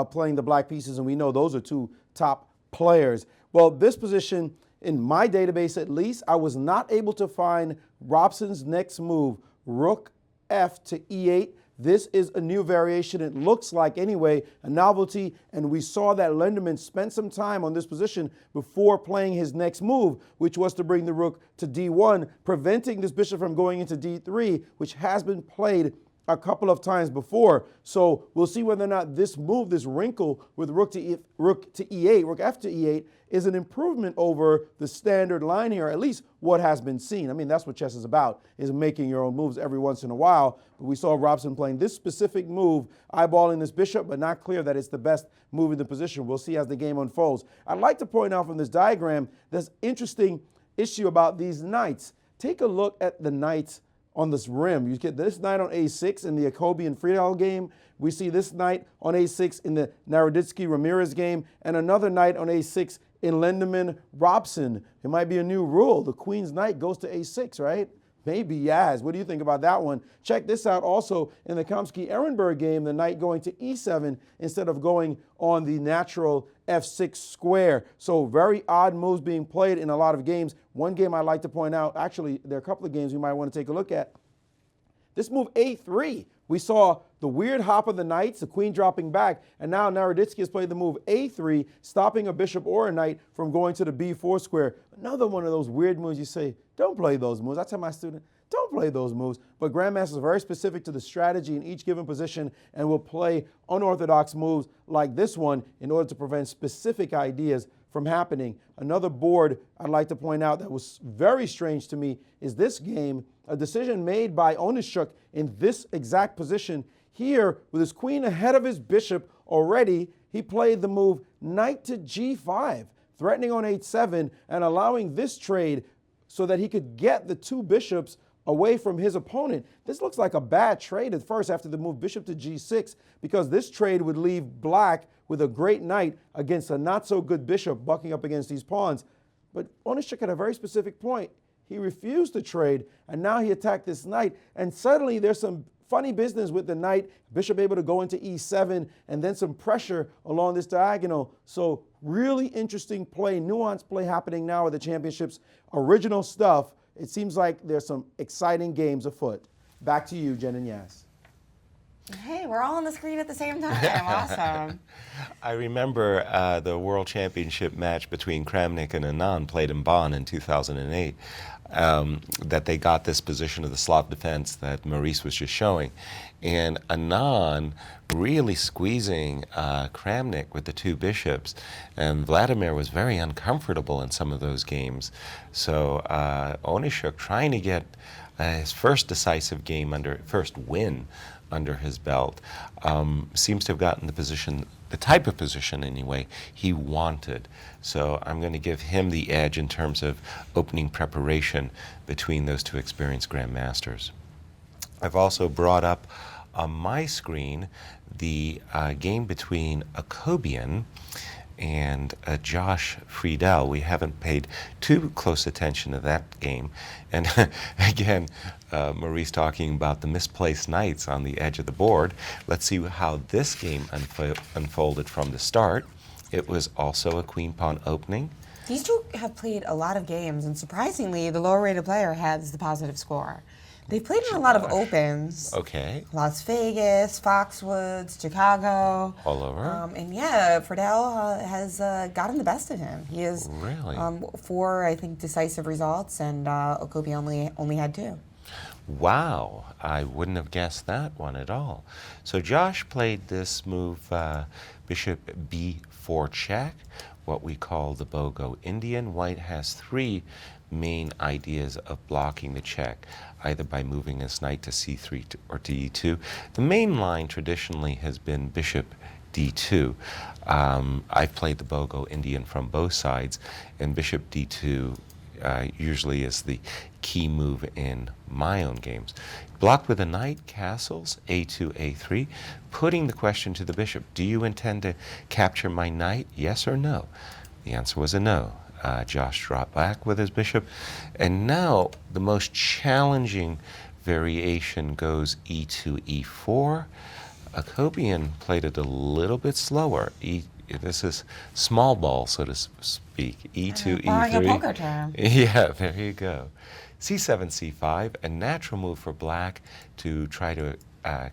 playing the black pieces, and we know those are two top players. Well, this position, in my database at least, I was not able to find Robson's next move, rook f to e8. This is a new variation. It looks like, anyway, a novelty, and we saw that Lenderman spent some time on this position before playing his next move, which was to bring the rook to d1, preventing this bishop from going into d3, which has been played a couple of times before. So we'll see whether or not this move, this wrinkle with rook to e8, rook f to e8, is an improvement over the standard line here, at least what has been seen. I mean, that's what chess is about, is making your own moves every once in a while. But we saw Robson playing this specific move, eyeballing this bishop, but not clear that it's the best move in the position. We'll see as the game unfolds. I'd like to point out from this diagram, there's interesting issue about these knights. Take a look at the knights on this rim. You get this knight on a6 in the Jacobi and Friedel game. We see this knight on a6 in the Naroditsky-Ramirez game, and another knight on a6 in Lenderman-Robson. It might be a new rule. The queen's knight goes to a6, right? Maybe, yes. What do you think about that one? Check this out also in the Kamsky-Ehrenberg game, the knight going to e7 instead of going on the natural f6 square. So very odd moves being played in a lot of games. One game I'd like to point out, actually, there are a couple of games you might want to take a look at. This move a3, we saw the weird hop of the knights, the queen dropping back, and now Naroditsky has played the move a3, stopping a bishop or a knight from going to the b4 square. Another one of those weird moves you say, don't play those moves. I tell my student, don't don't play those moves, but grandmasters are very specific to the strategy in each given position and will play unorthodox moves like this one in order to prevent specific ideas from happening. Another board I'd like to point out that was very strange to me is this game, a decision made by Onishuk in this exact position. Here, with his queen ahead of his bishop already, he played the move knight to g5, threatening on h7 and allowing this trade so that he could get the two bishops away from his opponent. This looks like a bad trade at first after the move bishop to g6, because this trade would leave black with a great knight against a not so good bishop bucking up against these pawns. But Onishuk had a very specific point. He refused to trade, and now he attacked this knight, and suddenly there's some funny business with the knight, bishop able to go into e7, and then some pressure along this diagonal. So really interesting play, nuanced play happening now at the championships. Original stuff. It seems like there's some exciting games afoot. Back to you, Jen and Yas. Hey, we're all on the screen at the same time. Awesome. I remember the World Championship match between Kramnik and Anand played in Bonn in 2008. That they got this position of the Slav defense that Maurice was just showing. And Anand really squeezing Kramnik with the two bishops. And Vladimir was very uncomfortable in some of those games. So Onishuk trying to get his first decisive game first win under his belt, seems to have gotten the type of position anyway, he wanted. So I'm going to give him the edge in terms of opening preparation between those two experienced grandmasters. I've also brought up on my screen the game between Akobian and Josh Friedel. We haven't paid too close attention to that game. And again, Maurice talking about the misplaced knights on the edge of the board. Let's see how this game unfolded from the start. It was also a queen pawn opening. These two have played a lot of games, and surprisingly, the lower rated player has the positive score. They've played in a lot of opens. Okay. Las Vegas, Foxwoods, Chicago. All over. And yeah, Friedel has gotten the best of him. He has Really? 4, I think, decisive results, and Okobi only had 2. Wow, I wouldn't have guessed that one at all. So Josh played this move, bishop b4 check, what we call the Bogo Indian. White has 3 main ideas of blocking the check, either by moving his knight to c3 or to e2. The main line traditionally has been bishop d2. I've played the Bogo Indian from both sides, and bishop d2 usually is the key move in my own games. Blocked with a knight, castles, a2, a3, putting the question to the bishop. Do you intend to capture my knight, yes or no? The answer was a no. Josh dropped back with his bishop. And now the most challenging variation goes e2, e4. Akobian played it a little bit slower. This is small ball, so to speak. e2, Borrowing a e3. poker term. Yeah, there you go. c7, c5, a natural move for black to try to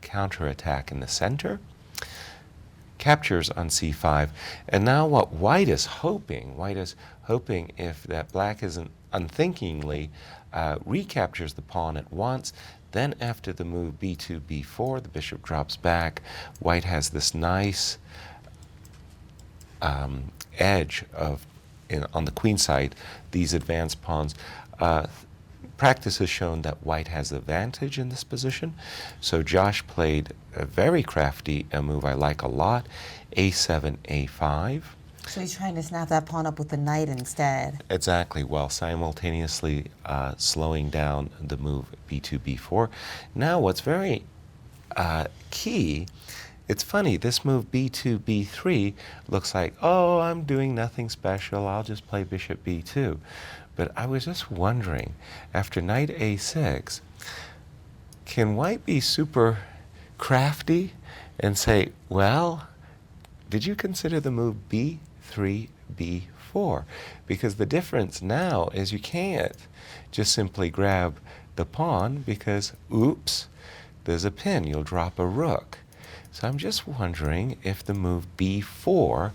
counterattack in the center. Captures on c5, and now what white is hoping if that black isn't unthinkingly recaptures the pawn at once, then after the move b2, b4, the bishop drops back. White has this nice edge on the queen side, these advanced pawns. Practice has shown that white has the advantage in this position. So Josh played a very crafty move I like a lot, a7, a5. So he's trying to snap that pawn up with the knight instead. Exactly, while simultaneously slowing down the move b2, b4. Now what's very key, it's funny, this move b2, b3 looks like, oh, I'm doing nothing special, I'll just play bishop b2. But I was just wondering, after knight a6, can white be super crafty and say, well, did you consider the move b3, b4? Because the difference now is you can't just simply grab the pawn because, oops, there's a pin, you'll drop a rook. So I'm just wondering if the move b4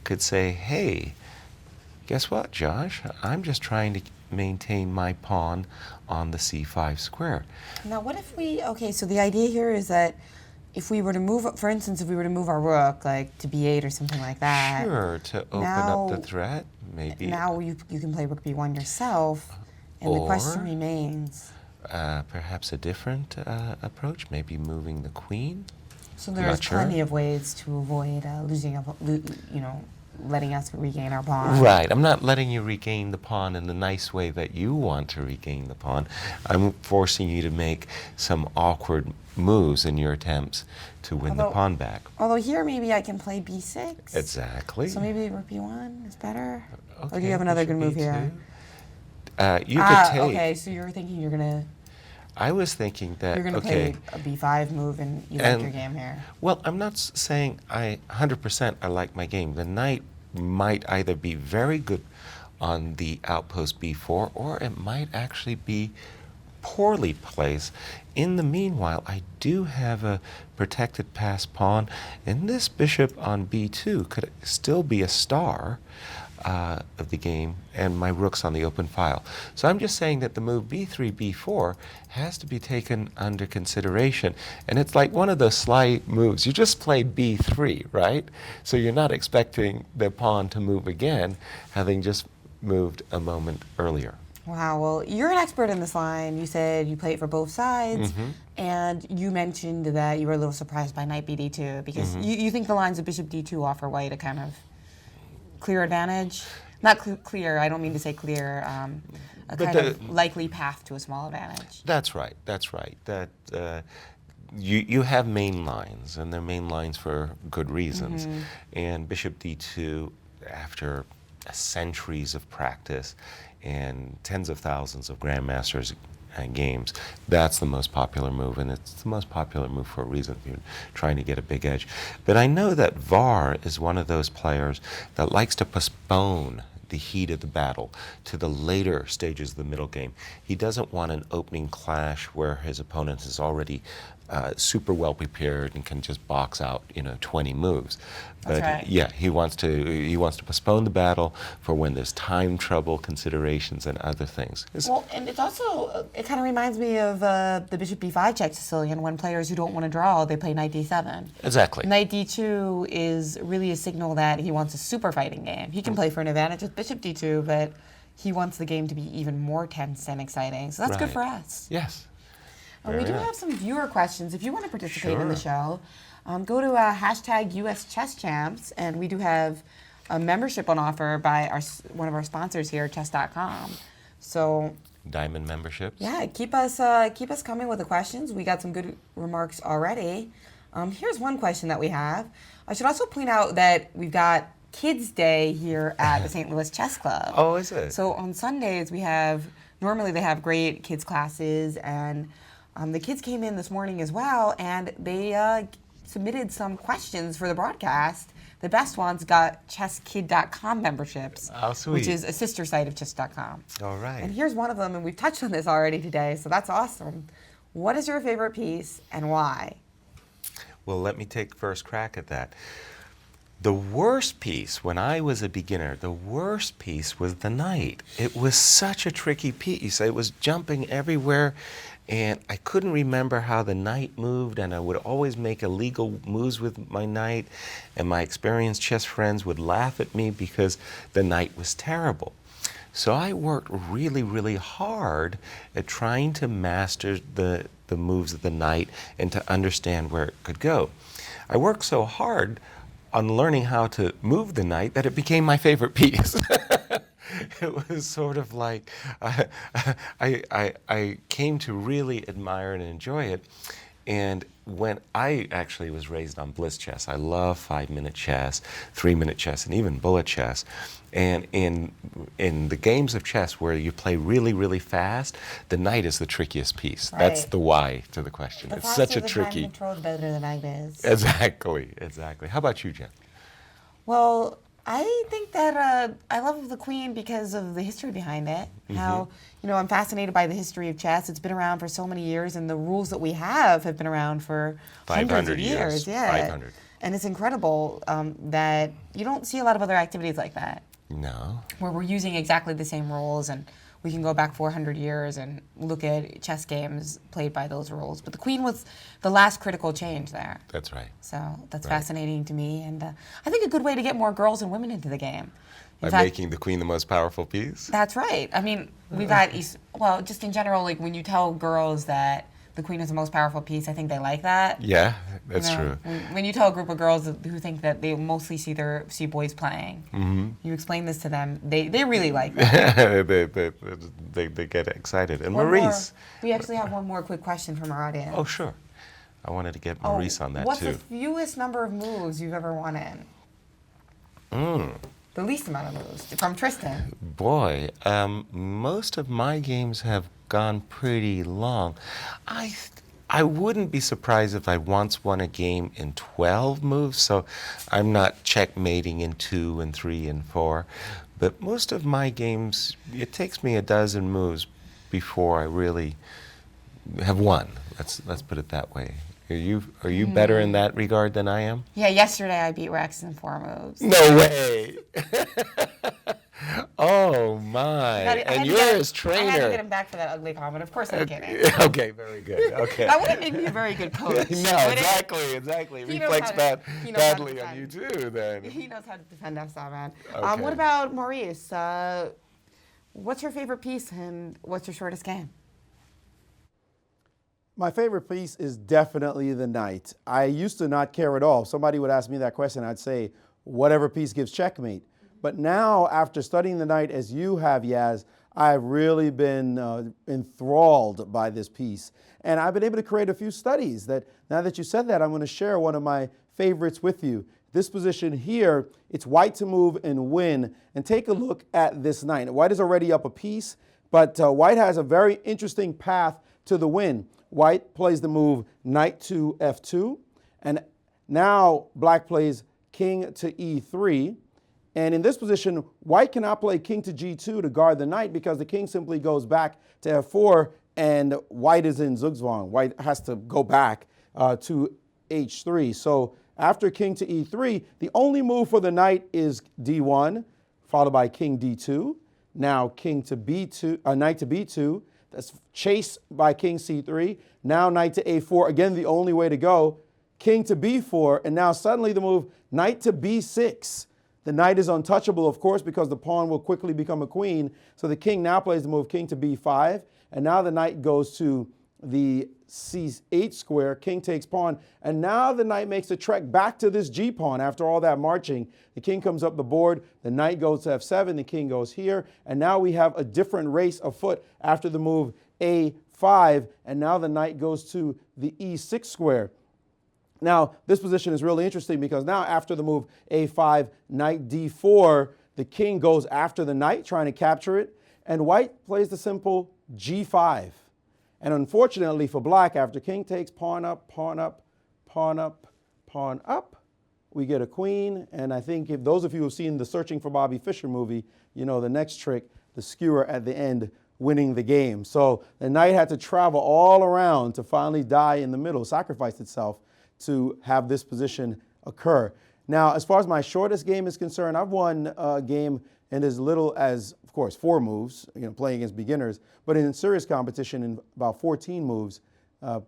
could say, hey, guess what, Josh? I'm just trying to maintain my pawn on the c5 square. Now, what if we, okay, so the idea here is that if we were to move, for instance, if we were to move our rook, like to b8 or something like that. Sure, to open up the threat, maybe. Now you can play rook b1 yourself, and the question remains. Perhaps a different approach, maybe moving the queen. So there's plenty of ways to avoid letting us regain our pawn. Right. I'm not letting you regain the pawn in the nice way that you want to regain the pawn. I'm forcing you to make some awkward moves in your attempts to win the pawn back. Although here maybe I can play b6. Exactly. So maybe rook b1 is better? Okay, Or do you have another good move here? You could take... Okay, so you're thinking you're going to... I was thinking that, You're going to play a b5 move and you like your game here. Well, I'm not saying 100% I like my game. The knight might either be very good on the outpost b4 or it might actually be poorly placed. In the meanwhile, I do have a protected passed pawn, and this bishop on b2 could still be a star of the game, and my rook's on the open file. So I'm just saying that the move b3, b4 has to be taken under consideration. And it's like one of those sly moves. You just played b3, right? So you're not expecting the pawn to move again, having just moved a moment earlier. Wow, well, you're an expert in this line. You said you play it for both sides, and you mentioned that you were a little surprised by knight bd2 because you think the lines of bishop d2 offer white a kind of clear advantage? Not clear, I don't mean to say clear, a kind of likely path to a small advantage. That's right, that's right. That you have main lines, and they're main lines for good reasons. And bishop d2, after centuries of practice and tens of thousands of grandmasters games, that's the most popular move, and it's the most popular move for a reason if you're trying to get a big edge. But I know that Var is one of those players that likes to postpone the heat of the battle to the later stages of the middle game. He doesn't want an opening clash where his opponent is already super well prepared and can just box out 20 moves. But right. Yeah, he wants to postpone the battle for when there's time trouble considerations and other things. Well, and it's also, it kind of reminds me of the bishop b5 check Sicilian, when players who don't want to draw, they play knight d7. Exactly. Knight d2 is really a signal that he wants a super fighting game. He can play for an advantage with bishop d2, but he wants the game to be even more tense and exciting. So that's good for us. Yes. We do have some viewer questions. If you want to participate in the show, go to hashtag US Chess Champs, and we do have a membership on offer by one of our sponsors here, chess.com. So Diamond memberships. yeah, keep us coming with the questions. We got some good remarks already. Here's one question that we have. I should also point out that we've got Kids Day here at the St. Louis Chess Club. Oh, is it? So on Sundays normally they have great kids classes, and the kids came in this morning as well, and they submitted some questions for the broadcast. The best ones got chesskid.com memberships, which is a sister site of chess.com. All right. And here's one of them, and we've touched on this already today, so that's awesome. What is your favorite piece and why? Well, let me take first crack at that. The worst piece, when I was a beginner, the worst piece was the knight. It was such a tricky piece. It was jumping everywhere, and I couldn't remember how the knight moved, and I would always make illegal moves with my knight, and my experienced chess friends would laugh at me because the knight was terrible. So I worked really, really hard at trying to master the moves of the knight and to understand where it could go. I worked so hard on learning how to move the knight that it became my favorite piece. It was sort of like I came to really admire and enjoy it. And when I actually was raised on bliss chess, I love 5-minute chess, 3-minute chess, and even bullet chess. And in the games of chess where you play really, really fast, the knight is the trickiest piece. Right. That's the why to the question. It's such a tricky. The control, the better the knight is. Exactly, exactly. How about you, Jen? Well, I think that I love the queen because of the history behind it. How, I'm fascinated by the history of chess. It's been around for so many years, and the rules that we have been around for hundreds of years. Yeah. 500. And it's incredible that you don't see a lot of other activities like that. No. Where we're using exactly the same rules and we can go back 400 years and look at chess games played by those rules. But the queen was the last critical change there. That's right. So that's Right. fascinating to me, and I think a good way to get more girls and women into the game. By In fact, making the queen the most powerful piece? that's right. I mean, we've got, well, just in general, like when you tell girls that the queen is the most powerful piece, I think they like that. Yeah, that's You know, true. When you tell a group of girls who think that they mostly see boys playing, Mm-hmm. you explain this to them, they really like that. they get excited. And One Maurice. more- we actually have one more quick question from our audience. Oh, sure. I wanted to get Oh, Maurice on that what's too. the fewest number of moves you've ever won in? The least amount of moves, from Tristan. Boy, most of my games have gone pretty long. I wouldn't be surprised if I once won a game in 12 moves, so I'm not checkmating in 2 and 3 and 4. But most of my games, it takes me a dozen moves before I really have won. Let's put it that way. Are you better in that regard than I am? Yeah, yesterday I beat Rex in 4 moves. No way! Oh my! And you're his I had to get trainer. him back for that ugly comment. Of course I'm kidding. Okay, very good. Okay. That wouldn't make me a very good coach. No, would it? exactly. He knows Reflects how to- he knows how to badly on you defend. too. Then. He knows how to defend us, that man. Okay. What about Maurice? What's your favorite piece and what's your shortest game? My favorite piece is definitely the knight. I used to not care at all. If somebody would ask me that question, I'd say whatever piece gives checkmate. But now, after studying the knight as you have, Yaz, I've really been enthralled by this piece. And I've been able to create a few studies that, now that you said that, I'm going to share one of my favorites with you. This position here, it's white to move and win. And take a look at this knight. White is already up a piece, but white has a very interesting path to the win. White plays the move knight to f2, and now black plays king to e3. And in this position, white cannot play king to g2 to guard the knight because the king simply goes back to f4, and white is in Zugzwang. White has to go back to h3. So after king to e3, the only move for the knight is d1, followed by king d2. Now king to b2, knight to b2. That's chased by king c3. Now knight to a4. Again, the only way to go. King to b4. And now suddenly the move knight to b6. The knight is untouchable, of course, because the pawn will quickly become a queen. So the king now plays the move king to b5. And now the knight goes to the c8 square. King takes pawn. And now the knight makes a trek back to this g-pawn after all that marching. The king comes up the board. The knight goes to f7. The king goes here. And now we have a different race afoot after the move a5. And now the knight goes to the e6 square. Now, this position is really interesting because now after the move a5, knight d4, the king goes after the knight, trying to capture it. And white plays the simple g5. And unfortunately for black, after king takes pawn up, pawn up, pawn up, pawn up, we get a queen. And I think if those of you who have seen the Searching for Bobby Fischer movie, you know the next trick, the skewer at the end, winning the game. So the knight had to travel all around to finally die in the middle, sacrifice itself to have this position occur. Now, as far as my shortest game is concerned, I've won a game in as little as, of course, 4 moves, playing against beginners, but in serious competition in about 14 moves,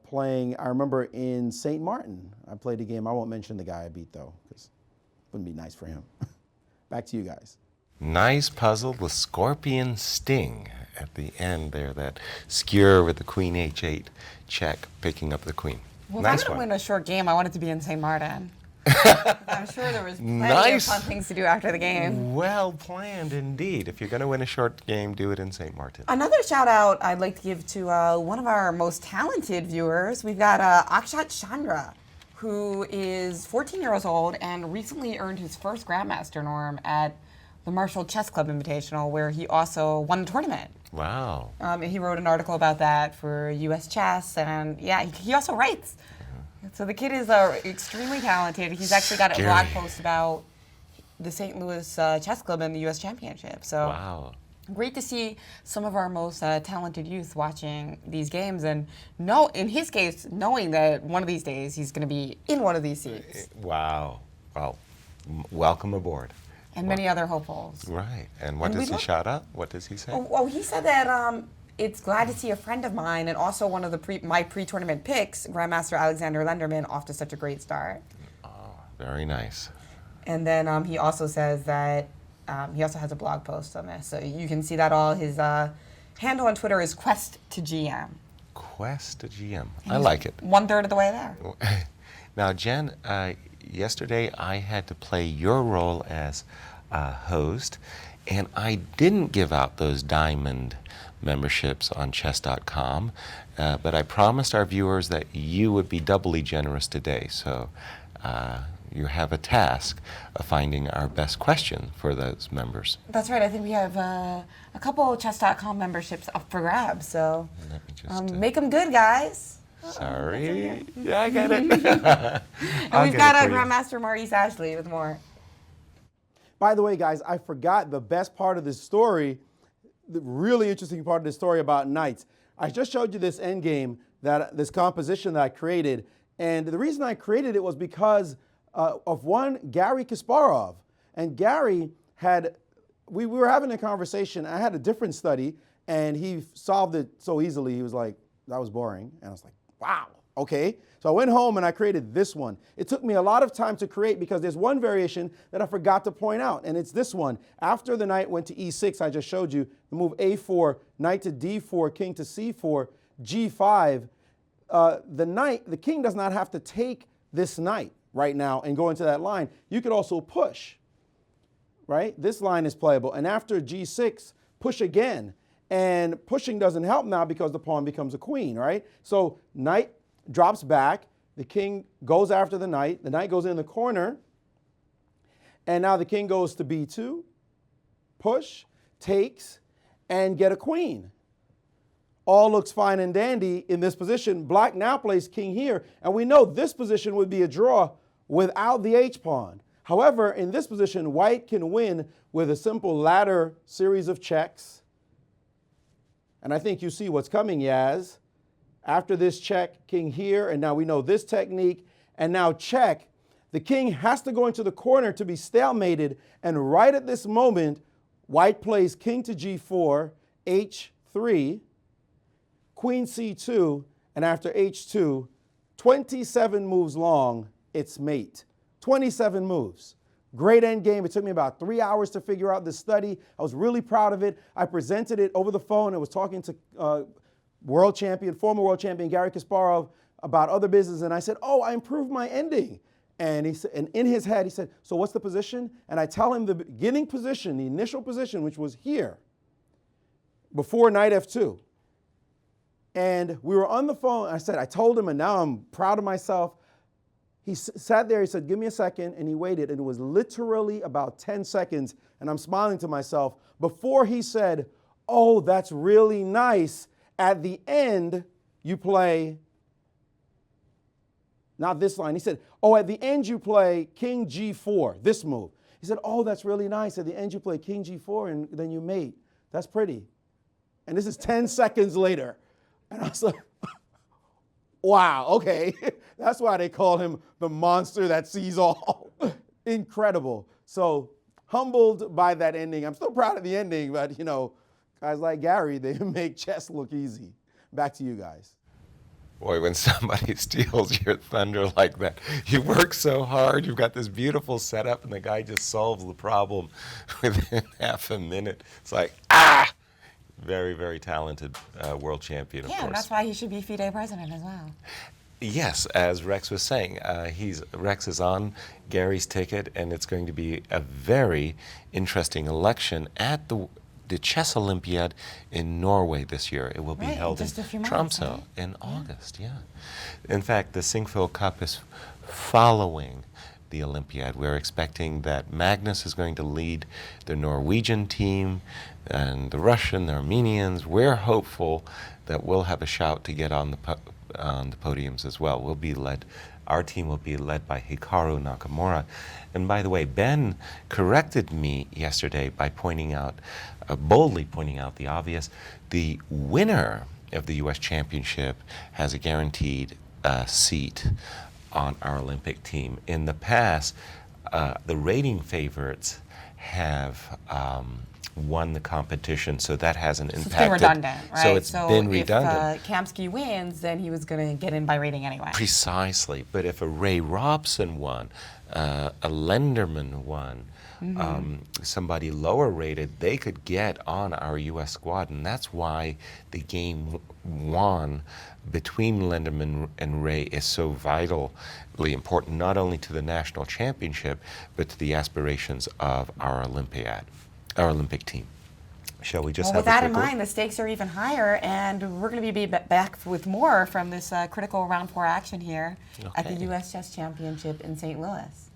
playing, I remember in St. Martin, I played a game. I won't mention the guy I beat, though, because it wouldn't be nice for him. Back to you guys. Nice puzzle with scorpion sting at the end there, that skewer with the queen h8 check, picking up the queen. Well, Nice if I'm one. going to win a short game, I want it to be in St. Martin. I'm sure there was plenty Nice. of fun things to do after the game. Well planned indeed. If you're going to win a short game, do it in St. Martin. Another shout out I'd like to give to one of our most talented viewers. We've got Akshat Chandra, who is 14 years old and recently earned his first Grandmaster norm at the Marshall Chess Club Invitational, where he also won the tournament. Wow. And he wrote an article about that for US Chess, and yeah, he also writes. So the kid is extremely talented. He's actually got a blog post about the St. Louis Chess Club and the US Championship. So Wow. great to see some of our most talented youth watching these games, and in his case, knowing that one of these days he's going to be in one of these seats. Wow. Well, welcome aboard. And many other hopefuls. Right. And what And does we he look- shout out? What does he say? Oh, he said that it's glad to see a friend of mine and also one of the my pre-tournament picks, Grandmaster Alexander Lenderman, off to such a great start. Very nice. And then he also says that he also has a blog post on this, so you can see that all. His handle on Twitter is Quest to GM. Quest to GM. I like it. 1/3 of the way there. Now, Jen, yesterday I had to play your role as host, and I didn't give out those diamond memberships on chess.com, but I promised our viewers that you would be doubly generous today. So you have a task of finding our best question for those members. That's right. I think we have a couple chess.com memberships up for grabs, so Let me just, make them good, guys. sorry. Yeah, I got it. And I'll we've get got it a for you. Grandmaster Maurice Ashley with more. By the way, guys, I forgot the best part of this story, the really interesting part of the story about knights. I just showed you this endgame, this composition that I created, and the reason I created it was because of one Garry Kasparov. And Gary we were having a conversation. I had a different study, and he solved it so easily. He was like, that was boring. And I was like, wow, okay. So I went home and I created this one. It took me a lot of time to create because there's one variation that I forgot to point out, and it's this one. After the knight went to e6, I just showed you the move a4, knight to d4, king to c4, g5. The king does not have to take this knight right now and go into that line. You could also push, right? This line is playable. And after g6, push again. And pushing doesn't help now because the pawn becomes a queen, right? So knight drops back. The king goes after the knight goes in the corner. And now the king goes to b2, push, takes, and get a queen. All looks fine and dandy in this position. Black now plays king here, and we know this position would be a draw without the h-pawn. However, in this position, white can win with a simple ladder series of checks. And I think you see what's coming, Yaz. After this check, king here, and now we know this technique, and now check. The king has to go into the corner to be stalemated, and right at this moment, white plays king to g4, h3, queen c2, and after h2, 27 moves long, it's mate. 27 moves. Great end game. It took me about 3 hours to figure out this study. I was really proud of it. I presented it over the phone. I was talking to former world champion Garry Kasparov about other business, and I said, oh, I improved my ending. And he said, and in his head, he said, so what's the position? And I tell him the beginning position, the initial position, which was here, before knight f2. And we were on the phone. I told him, and now I'm proud of myself. He sat there, he said, give me a second, and he waited, and it was literally about 10 seconds, and I'm smiling to myself, before he said, oh, that's really nice. At the end, you play, not this line, he said, oh, at the end you play king g4, this move. He said, oh, that's really nice. At the end you play king g4, and then you mate. That's pretty. And this is 10 seconds later. And I was like, wow, okay. That's why they call him the monster that sees all. Incredible. So humbled by that ending. I'm still proud of the ending, but you know, guys like Gary, they make chess look easy. Back to you guys. Boy, when somebody steals your thunder like that, you work so hard, you've got this beautiful setup, and the guy just solves the problem within half a minute. It's like, ah! Very, very talented world champion, of Yeah, course. and that's why he should be FIDE president as well. Yes, as Rex was saying, Rex is on Gary's ticket, and it's going to be a very interesting election at the Chess Olympiad in Norway this year. It will be Right, held in just a few months, Tromsø right? in August, yeah. In fact, the Sinquefield Cup is following the Olympiad. We're expecting that Magnus is going to lead the Norwegian team and the Russian, the Armenians. We're hopeful that we'll have a shout to get on the podiums as well. Our team will be led by Hikaru Nakamura. And by the way, Ben corrected me yesterday by boldly pointing out the obvious. The winner of the U.S. Championship has a guaranteed seat on our Olympic team. In the past, the rating favorites have won the competition, so that hasn't So it's impacted. been redundant, right? So it's been redundant. If Kamsky wins, then he was going to get in by rating anyway. Precisely. But if a Ray Robson won, a Lenderman won, somebody lower rated, they could get on our U.S. squad, and that's why the game won between Lenderman and Ray is so vitally important, not only to the national championship, but to the aspirations of our Olympiad, our Olympic team. Shall we just Well, have with that a in quick mind, the stakes are even higher, and we're going to be back with more from this critical round 4 action here at the Okay. U.S. Chess Championship in St. Louis.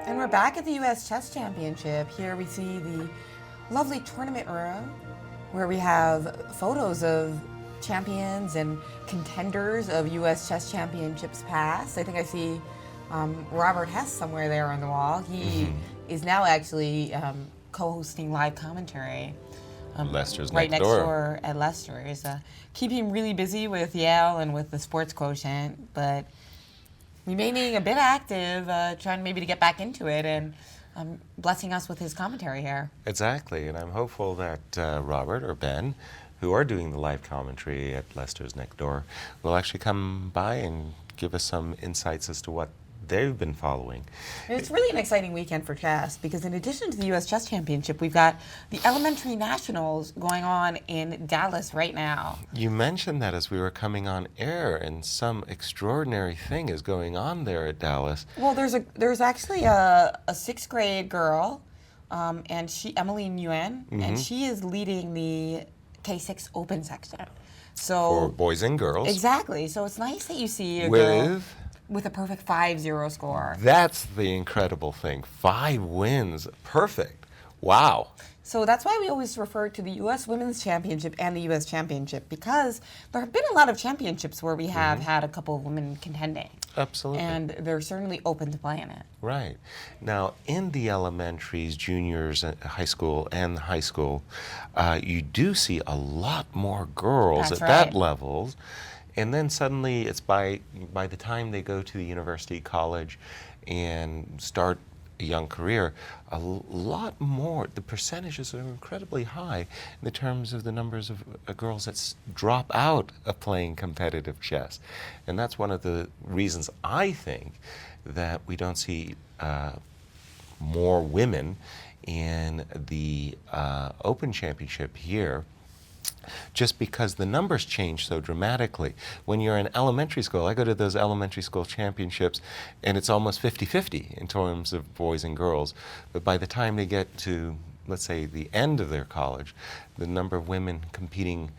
And we're back at the U.S. Chess Championship. Here we see the lovely tournament room where we have photos of champions and contenders of U.S. Chess Championships past. I think I see Robert Hess somewhere there on the wall. He is now actually co-hosting live commentary. Lester's right next next door. door at Lester's. Keeping him really busy with Yale and with the sports quotient, but remaining a bit active, trying maybe to get back into it and blessing us with his commentary here. Exactly, and I'm hopeful that Robert or Ben, who are doing the live commentary at Lester's next door, will actually come by and give us some insights as to what they've been following. It's really an exciting weekend for chess because in addition to the U.S. Chess Championship, we've got the Elementary Nationals going on in Dallas right now. You mentioned that as we were coming on air, and some extraordinary thing is going on there at Dallas. Well, there's actually a 6th grade girl, and Emily Nguyen, and she is leading the K6 Open section. So For boys and girls. Exactly. So it's nice that you see a girl With, with a perfect 5-0 score. that's the incredible thing. 5 wins, perfect. Wow. So that's why we always refer to the U.S. Women's Championship and the U.S. Championship, because there have been a lot of championships where we have had a couple of women contending. Absolutely. And they're certainly open to playing it. Right. Now, in the elementaries, juniors, high school, and high school, you do see a lot more girls That's at that right. level. And then suddenly it's by the time they go to the university, college, and start a young career, a lot more, the percentages are incredibly high in the terms of the numbers of girls that drop out of playing competitive chess. And that's one of the reasons I think that we don't see more women in the Open Championship here, just because the numbers change so dramatically. When you're in elementary school, I go to those elementary school championships, and it's almost 50-50 in terms of boys and girls. But by the time they get to, let's say, the end of their college, the number of women competing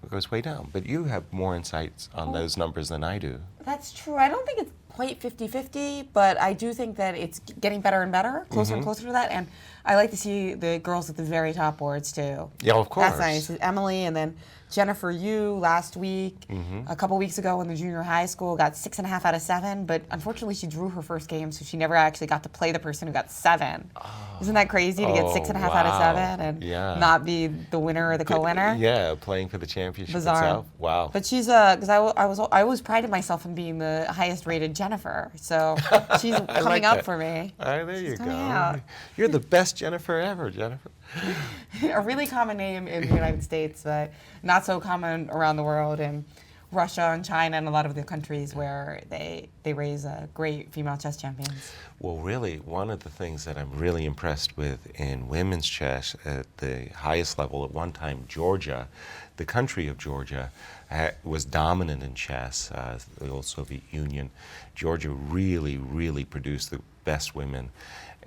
goes way down. But you have more insights on those numbers than I do. That's true. I don't think it's quite 50-50, but I do think that it's getting better and better, closer and closer to that. And I like to see the girls at the very top boards too. Yeah, of course. That's nice. Emily and then Jennifer Yu last week, a couple weeks ago in the junior high school, got 6.5 out of 7, but unfortunately she drew her first game, so she never actually got to play the person who got 7. Isn't that crazy to get 6.5 out of 7 and not be the winner or the co-winner? Yeah, playing for the championship Bizarre. itself. Wow. But she's because I always prided myself in being the highest rated Jennifer, so she's coming like up that. for me. There you go. out. You're the best Jennifer ever, Jennifer. A really common name in the United States, but not so common around the world, in Russia and China and a lot of the countries where they raise great female chess champions. Well, really, one of the things that I'm really impressed with in women's chess at the highest level, at one time, Georgia, the country of Georgia, was dominant in chess, the old Soviet Union. Georgia really, really produced the best women.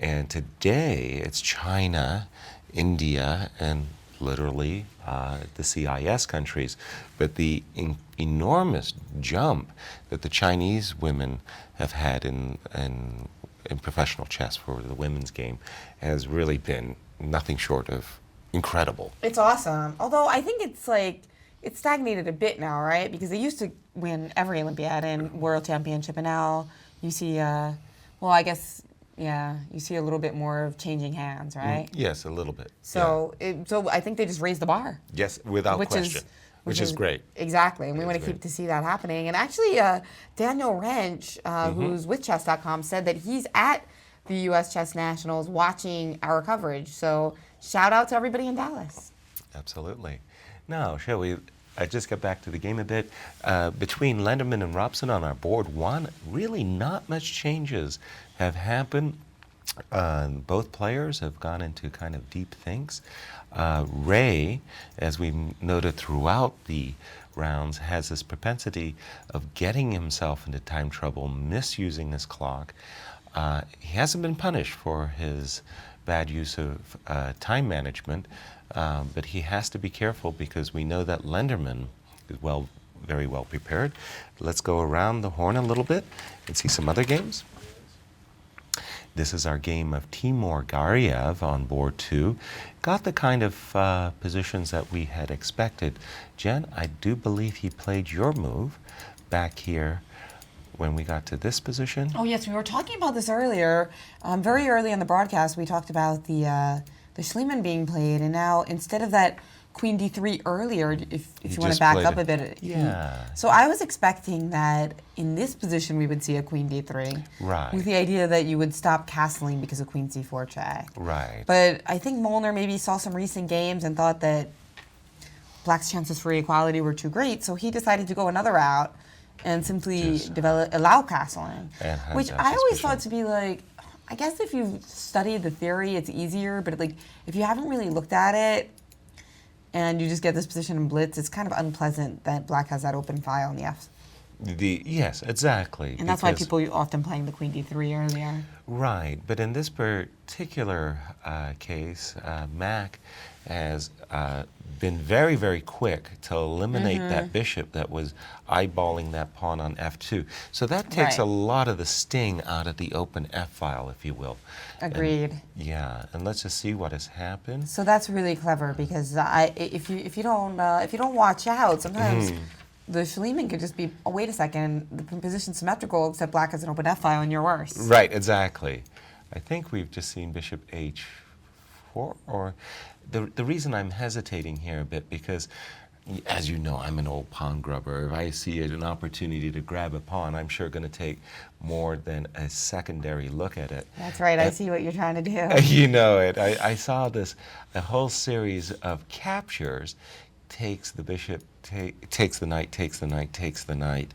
And today, it's China, India, and literally the CIS countries. But the enormous jump that the Chinese women have had in professional chess for the women's game has really been nothing short of incredible. It's awesome. Although I think it's stagnated a bit now, right? Because they used to win every Olympiad and World Championship, and now you see, you see a little bit more of changing hands, right? Yes, a little bit. So, so I think they just raised the bar. Yes, without question. Which is great. Exactly, and we want to keep to see that happening. And actually, Daniel Wrench, who's with Chess.com, said that he's at the U.S. Chess Nationals watching our coverage. So shout out to everybody in Dallas. Absolutely. Now, shall we just get back to the game a bit? Between Lenderman and Robson on our board one, really not much changes have happened. Both players have gone into kind of deep thinks. Ray, as we noted throughout the rounds, has this propensity of getting himself into time trouble, misusing his clock. He hasn't been punished for his bad use of time management, but he has to be careful because we know that Lenderman is very well prepared. Let's go around the horn a little bit and see some other games. This is our game of Timur Gariev on board 2. Got the kind of positions that we had expected. Jen, I do believe he played your move back here when we got to this position. Oh yes, we were talking about this earlier. Very early in the broadcast, we talked about the Schliemann being played, and now instead of that Queen D3 earlier, if you want to back up a bit. Yeah. So I was expecting that in this position we would see a Queen D3. Right. With the idea that you would stop castling because of Queen C4 check. Right. But I think Molnar maybe saw some recent games and thought that Black's chances for equality were too great, so he decided to go another route and simply allow castling. Which I always thought to be like, I guess if you've studied the theory, it's easier, but like if you haven't really looked at it, and you just get this position in blitz, it's kind of unpleasant that Black has that open file in the F. Yes, exactly. And that's why people often playing the Queen D3 earlier. Right, but in this particular case, Mac has been very, very quick to eliminate that bishop that was eyeballing that pawn on F2. So that takes a lot of the sting out of the open F file, if you will. Agreed. And let's just see what has happened. So that's really clever because if you don't watch out, sometimes the Schliemann could just be, oh, wait a second, the position's symmetrical except Black has an open F file and you're worse. Right, exactly. I think we've just seen Bishop H4, or the reason I'm hesitating here a bit because, as you know, I'm an old pawn grubber. If I see an opportunity to grab a pawn, I'm sure going to take more than a secondary look at it. That's right, I see what you're trying to do. You know it. I saw this, a whole series of captures, takes the bishop, takes the knight, takes the knight, takes the knight.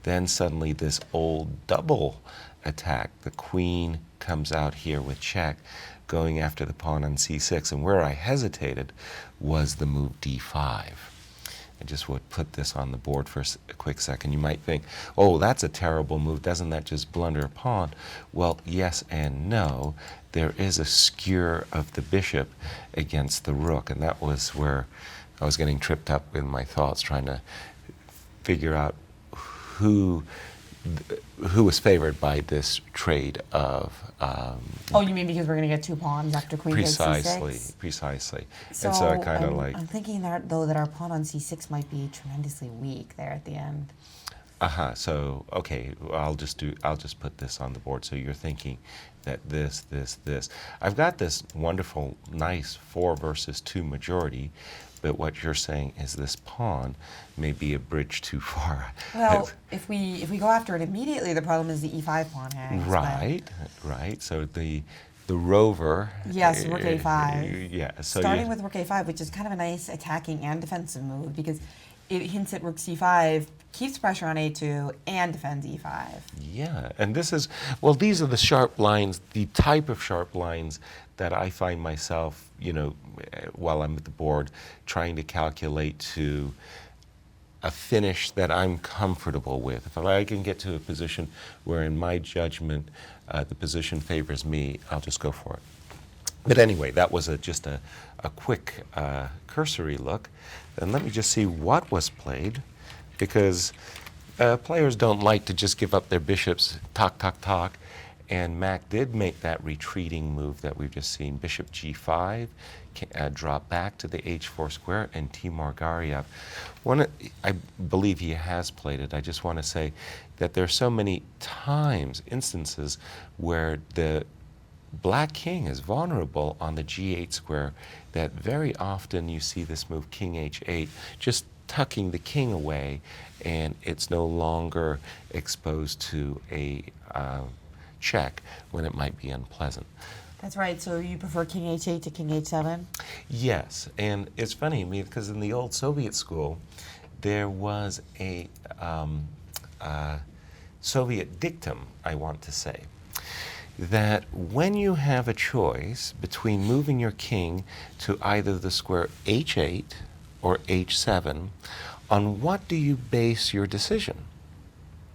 Then suddenly this old double attack. The queen comes out here with check, going after the pawn on c6. And where I hesitated was the move d5. I just would put this on the board for a quick second. You might think, oh, that's a terrible move. Doesn't that just blunder a pawn? Well, yes and no. There is a skewer of the bishop against the rook, and that was where I was getting tripped up in my thoughts trying to figure out who was favored by this trade of. Oh, you mean because we're going to get 2 pawns after queen takes c6? Precisely. So, and so I kind of like. I'm thinking that though that our pawn on c6 might be tremendously weak there at the end. So okay, I'll just put this on the board. So you're thinking that this. I've got this wonderful, nice 4 versus 2 majority, but what you're saying is this pawn may be a bridge too far. Well, if we go after it immediately, the problem is the e5 pawn hangs. Right. So the rover. Yes, rook a5. Yeah. So starting with rook a5, which is kind of a nice attacking and defensive move because it hints at rook c5, keeps pressure on a2, and defends e5. Yeah, and these are the sharp lines, the type of sharp lines that I find myself, while I'm at the board, trying to calculate to a finish that I'm comfortable with. If I can get to a position where, in my judgment, the position favors me, I'll just go for it. But anyway, that was just a quick cursory look. And let me just see what was played, because players don't like to just give up their bishops, talk. And Mac did make that retreating move that we've just seen. Bishop g5, drop back to the h4 square, and Timur Gariev. I believe he has played it. I just want to say that there are so many instances, where the black king is vulnerable on the g8 square that very often you see this move king h8 just tucking the king away, and it's no longer exposed to a check when it might be unpleasant. That's right. So you prefer king h8 to king h7? Yes, and it's funny, because in the old Soviet school, there was a Soviet dictum, I want to say, that when you have a choice between moving your king to either the square h8 or h7, on what do you base your decision?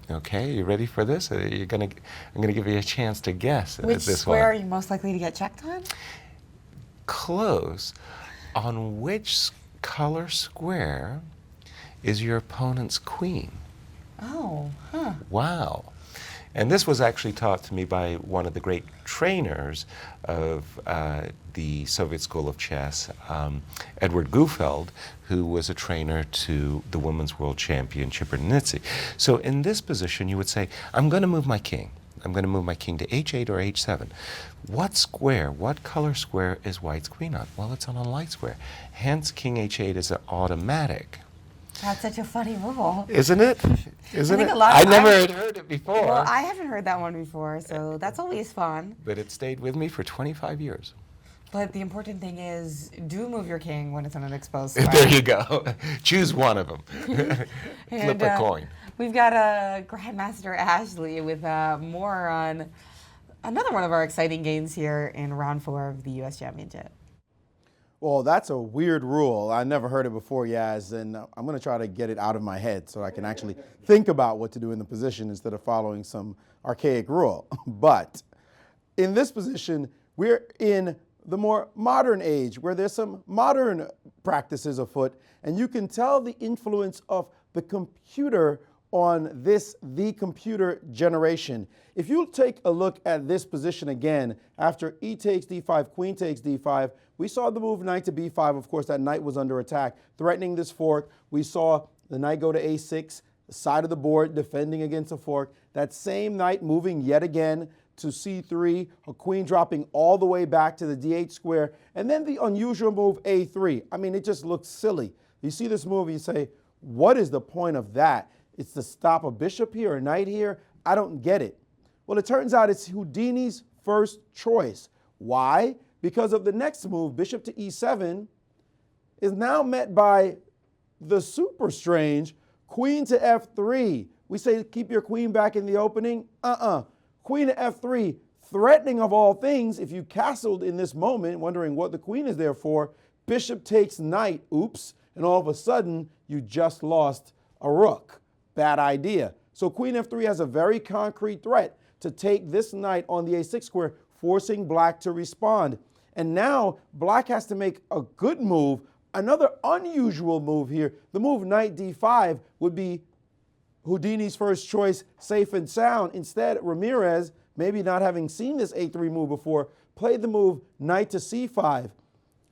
Okay, you ready for this? I'm going to give you a chance to guess. Which this square one. are you most likely to get checked on? Close. On which color square is your opponent's queen? Oh, huh. Wow. And this was actually taught to me by one of the great trainers of the Soviet School of Chess, Edward Gufeld, who was a trainer to the women's world champion, Chipernitzy. So in this position, you would say, I'm going to move my king. I'm going to move my king to h8 or h7. What color square is white's queen on? Well, it's on a light square. Hence, king h8 is an automatic. That's such a funny rule. Isn't it? Isn't it? I never had heard it before. Well, I haven't heard that one before, so that's always fun. But it stayed with me for 25 years. But the important thing is, do move your king when it's on an exposed square. There you go. Choose one of them. Flip a coin. We've got Grandmaster Ashley with more on another one of our exciting games here in round 4 of the U.S. Championship. Well, that's a weird rule. I never heard it before, Yaz, and I'm going to try to get it out of my head so I can actually think about what to do in the position instead of following some archaic rule. But in this position, we're in the more modern age where there's some modern practices afoot, and you can tell the influence of the computer on the computer generation. If you take a look at this position again, after e takes d5, queen takes d5, we saw the move knight to b5. Of course, that knight was under attack, threatening this fork. We saw the knight go to a6, the side of the board defending against a fork. That same knight moving yet again to c3, a queen dropping all the way back to the d8 square, and then the unusual move a3. I mean, it just looks silly. You see this move, you say, what is the point of that? It's to stop a bishop here, a knight here? I don't get it. Well, it turns out it's Houdini's first choice. Why? Because of the next move, bishop to e7, is now met by the super strange queen to f3. We say keep your queen back in the opening. Queen to f3, threatening of all things, if you castled in this moment, wondering what the queen is there for, bishop takes knight, oops, and all of a sudden, you just lost a rook. Bad idea. So queen f3 has a very concrete threat to take this knight on the a6 square, forcing black to respond. And now black has to make a good move, Another unusual move here, the move knight d5 would be Houdini's first choice, safe and sound. Instead, Ramirez, maybe not having seen this a3 move before, played the move knight to c5.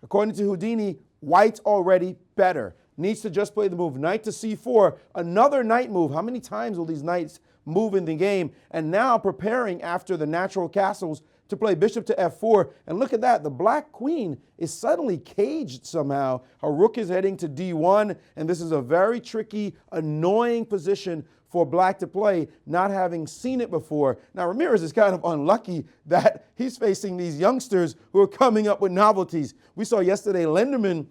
According to Houdini, white's already better. Needs to just play the move knight to c4, another knight move. How many times will these knights move in the game? And now preparing after the natural castles to play bishop to f4. And look at that, the black queen is suddenly caged somehow. Her rook is heading to d1, and this is a very tricky, annoying position for black to play, not having seen it before. Now, Ramirez is kind of unlucky that he's facing these youngsters who are coming up with novelties. We saw yesterday Lenderman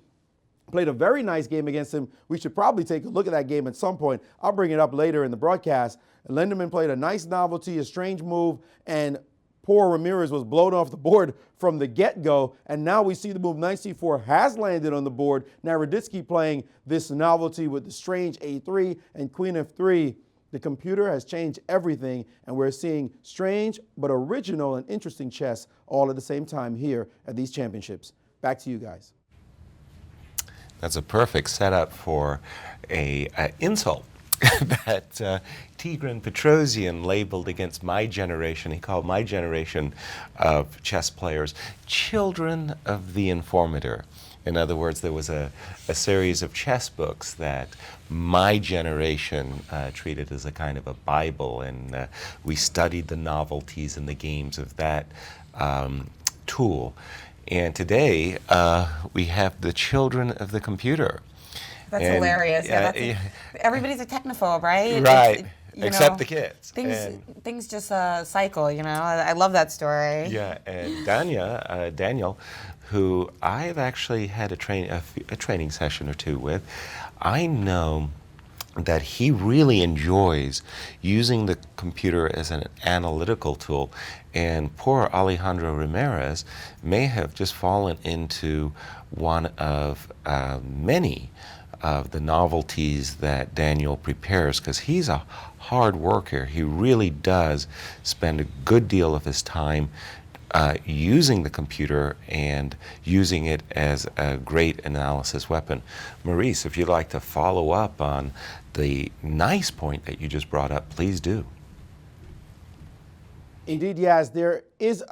played a very nice game against him. We should probably take a look at that game at some point. I'll bring it up later in the broadcast. Lenderman played a nice novelty, a strange move, and poor Ramirez was blown off the board from the get-go, and now we see the move knight c4 has landed on the board. Naroditsky playing this novelty with the strange a3 and queen f3. The computer has changed everything, and we're seeing strange but original and interesting chess all at the same time here at these championships. Back to you guys. That's a perfect setup for an insult that Tigran Petrosian labeled against my generation. He called my generation of chess players children of the informator. In other words, there was a series of chess books that my generation treated as a kind of a Bible, and we studied the novelties and the games of that tool. And today, we have the children of the computer. That's hilarious. Yeah, everybody's a technophobe, right? Right. Except the kids. Things just cycle, you know. I love that story. Yeah, and Daniel, who I've actually had a training session or two with, I know that he really enjoys using the computer as an analytical tool. And poor Alejandro Ramirez may have just fallen into one of many of the novelties that Daniel prepares, because he's a hard worker. He really does spend a good deal of his time using the computer and using it as a great analysis weapon. Maurice, if you'd like to follow up on the nice point that you just brought up, please do. Indeed, yes,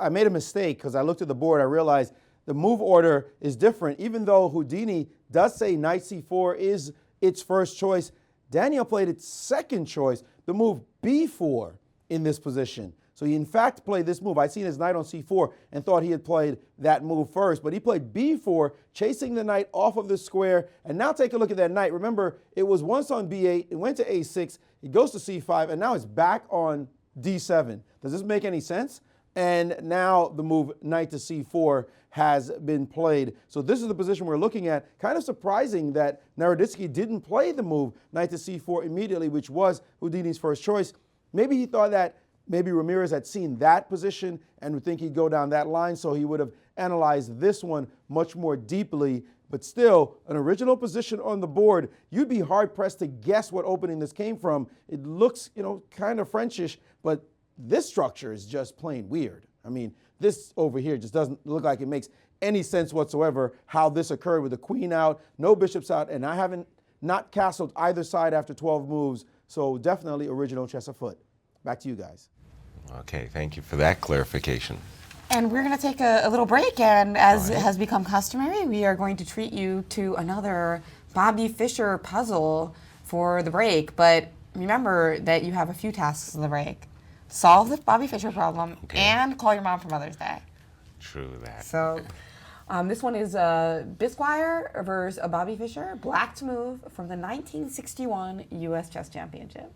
I made a mistake because I looked at the board, I realized the move order is different. Even though Houdini does say knight c4 is its first choice, Daniel played its second choice, the move b4 in this position. So he in fact played this move. I'd seen his knight on c4 and thought he had played that move first, but he played b4, chasing the knight off of the square. And now take a look at that knight. Remember, it was once on b8, it went to a6, it goes to c5, and now it's back on d7. Does this make any sense? And now the move knight to c4 has been played. So this is the position we're looking at. Kind of surprising that Naroditsky didn't play the move knight to c4 immediately, which was Houdini's first choice. Maybe he thought that maybe Ramirez had seen that position and would think he'd go down that line, so he would have analyzed this one much more deeply. But still, an original position on the board. You'd be hard-pressed to guess what opening this came from. It looks, kind of Frenchish, but this structure is just plain weird. I mean, this over here just doesn't look like it makes any sense whatsoever how this occurred with the queen out, no bishops out, and I haven't not castled either side after 12 moves, so definitely original chess afoot. Back to you guys. Okay, thank you for that clarification. And we're going to take a little break, and as has become customary, we are going to treat you to another Bobby Fischer puzzle for the break. But remember that you have a few tasks in the break. Solve the Bobby Fischer problem and call your mom for Mother's Day. True that. So this one is Bisquire versus a Bobby Fischer, black's move from the 1961 U.S. Chess Championship.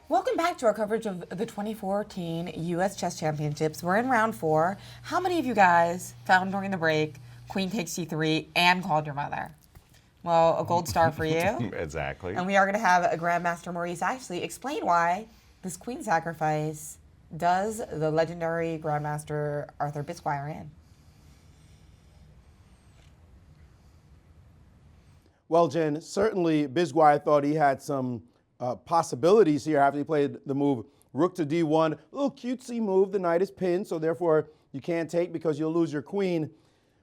Welcome back to our coverage of the 2014 U.S. Chess Championships. We're in round 4. How many of you guys found during the break Queen takes C3 and called your mother? Well, a gold star for you. Exactly. And we are going to have a Grandmaster Maurice Ashley explain why this queen sacrifice does the legendary Grandmaster Arthur Bisquire in. Well, Jen, certainly Bisquire thought he had some possibilities here after he played the move rook to d1. A little cutesy move. The knight is pinned, so therefore you can't take because you'll lose your queen.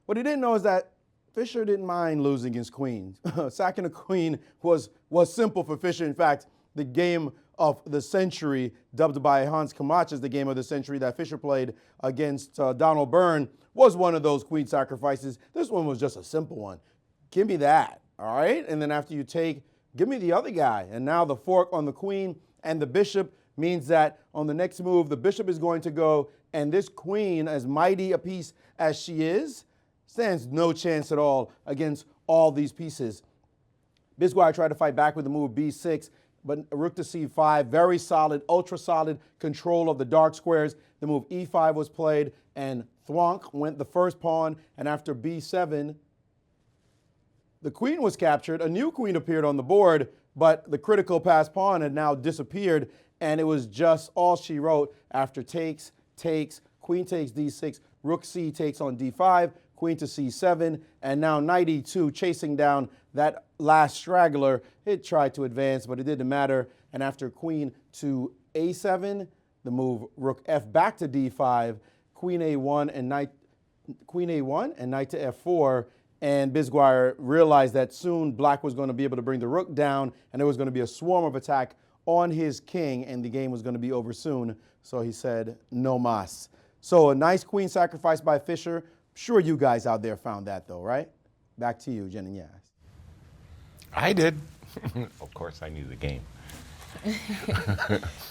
What he didn't know is that Fischer didn't mind losing his queen. Sacking a queen was simple for Fischer. In fact, the game of the century, dubbed by Hans Kamach as the game of the century that Fischer played against Donald Byrne, was one of those queen sacrifices. This one was just a simple one. Give me that, all right? And then after you take, give me the other guy. And now the fork on the queen and the bishop means that on the next move, the bishop is going to go, and this queen, as mighty a piece as she is, stands no chance at all against all these pieces. Bisquire tried to fight back with the move b6, but rook to c5, very solid, ultra solid control of the dark squares. The move e5 was played, and thwonk went the first pawn, and after b7, the queen was captured. A new queen appeared on the board, but the critical passed pawn had now disappeared, and it was just all she wrote after takes, queen takes d6, rook c takes on d5, queen to c7, and now knight e2 chasing down that last straggler. It tried to advance, but it didn't matter. And after queen to a7, the move rook f back to d5, queen a1 and knight to f4. And Bisquire realized that soon black was going to be able to bring the rook down, and there was going to be a swarm of attack on his king, and the game was going to be over soon. So he said, no mas. So a nice queen sacrifice by Fischer. Sure you guys out there found that though, right? Back to you, Jen and Yaz. I did. Of course, I knew the game.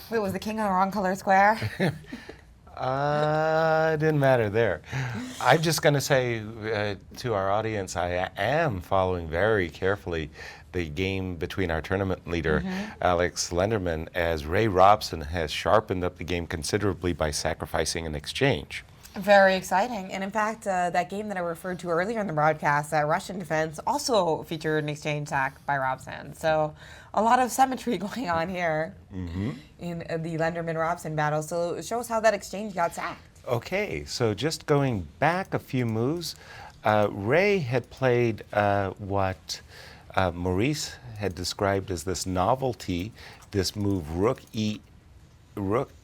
Wait, was the king on the wrong color square? It didn't matter there. I'm just going to say to our audience, I am following very carefully the game between our tournament leader, Alex Lenderman, as Ray Robson has sharpened up the game considerably by sacrificing an exchange. Very exciting. And in fact, that game that I referred to earlier in the broadcast, that Russian defense, also featured an exchange sack by Robson. So a lot of symmetry going on here in the Lenderman-Robson battle. So it shows how that exchange got sacked. Okay, so just going back a few moves, Ray had played what Maurice had described as this novelty, this move rook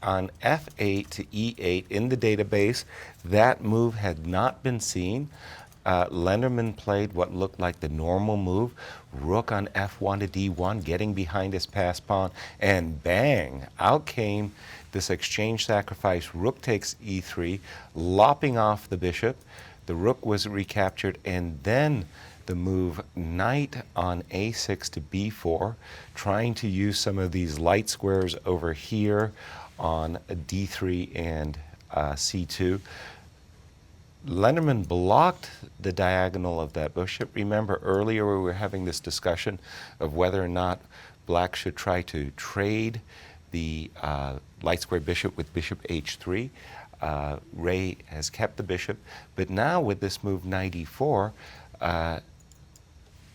on f8 to e8 in the database. That move had not been seen. Lenderman played what looked like the normal move, rook on f1 to d1, getting behind his pass pawn, and bang, out came this exchange sacrifice. Rook takes e3, lopping off the bishop. The rook was recaptured, and then the move knight on a6 to b4, trying to use some of these light squares over here on d3 and c2. Lenderman blocked the diagonal of that bishop. Remember earlier we were having this discussion of whether or not black should try to trade the light square bishop with bishop h3. Ray has kept the bishop, but now with this move knight e4,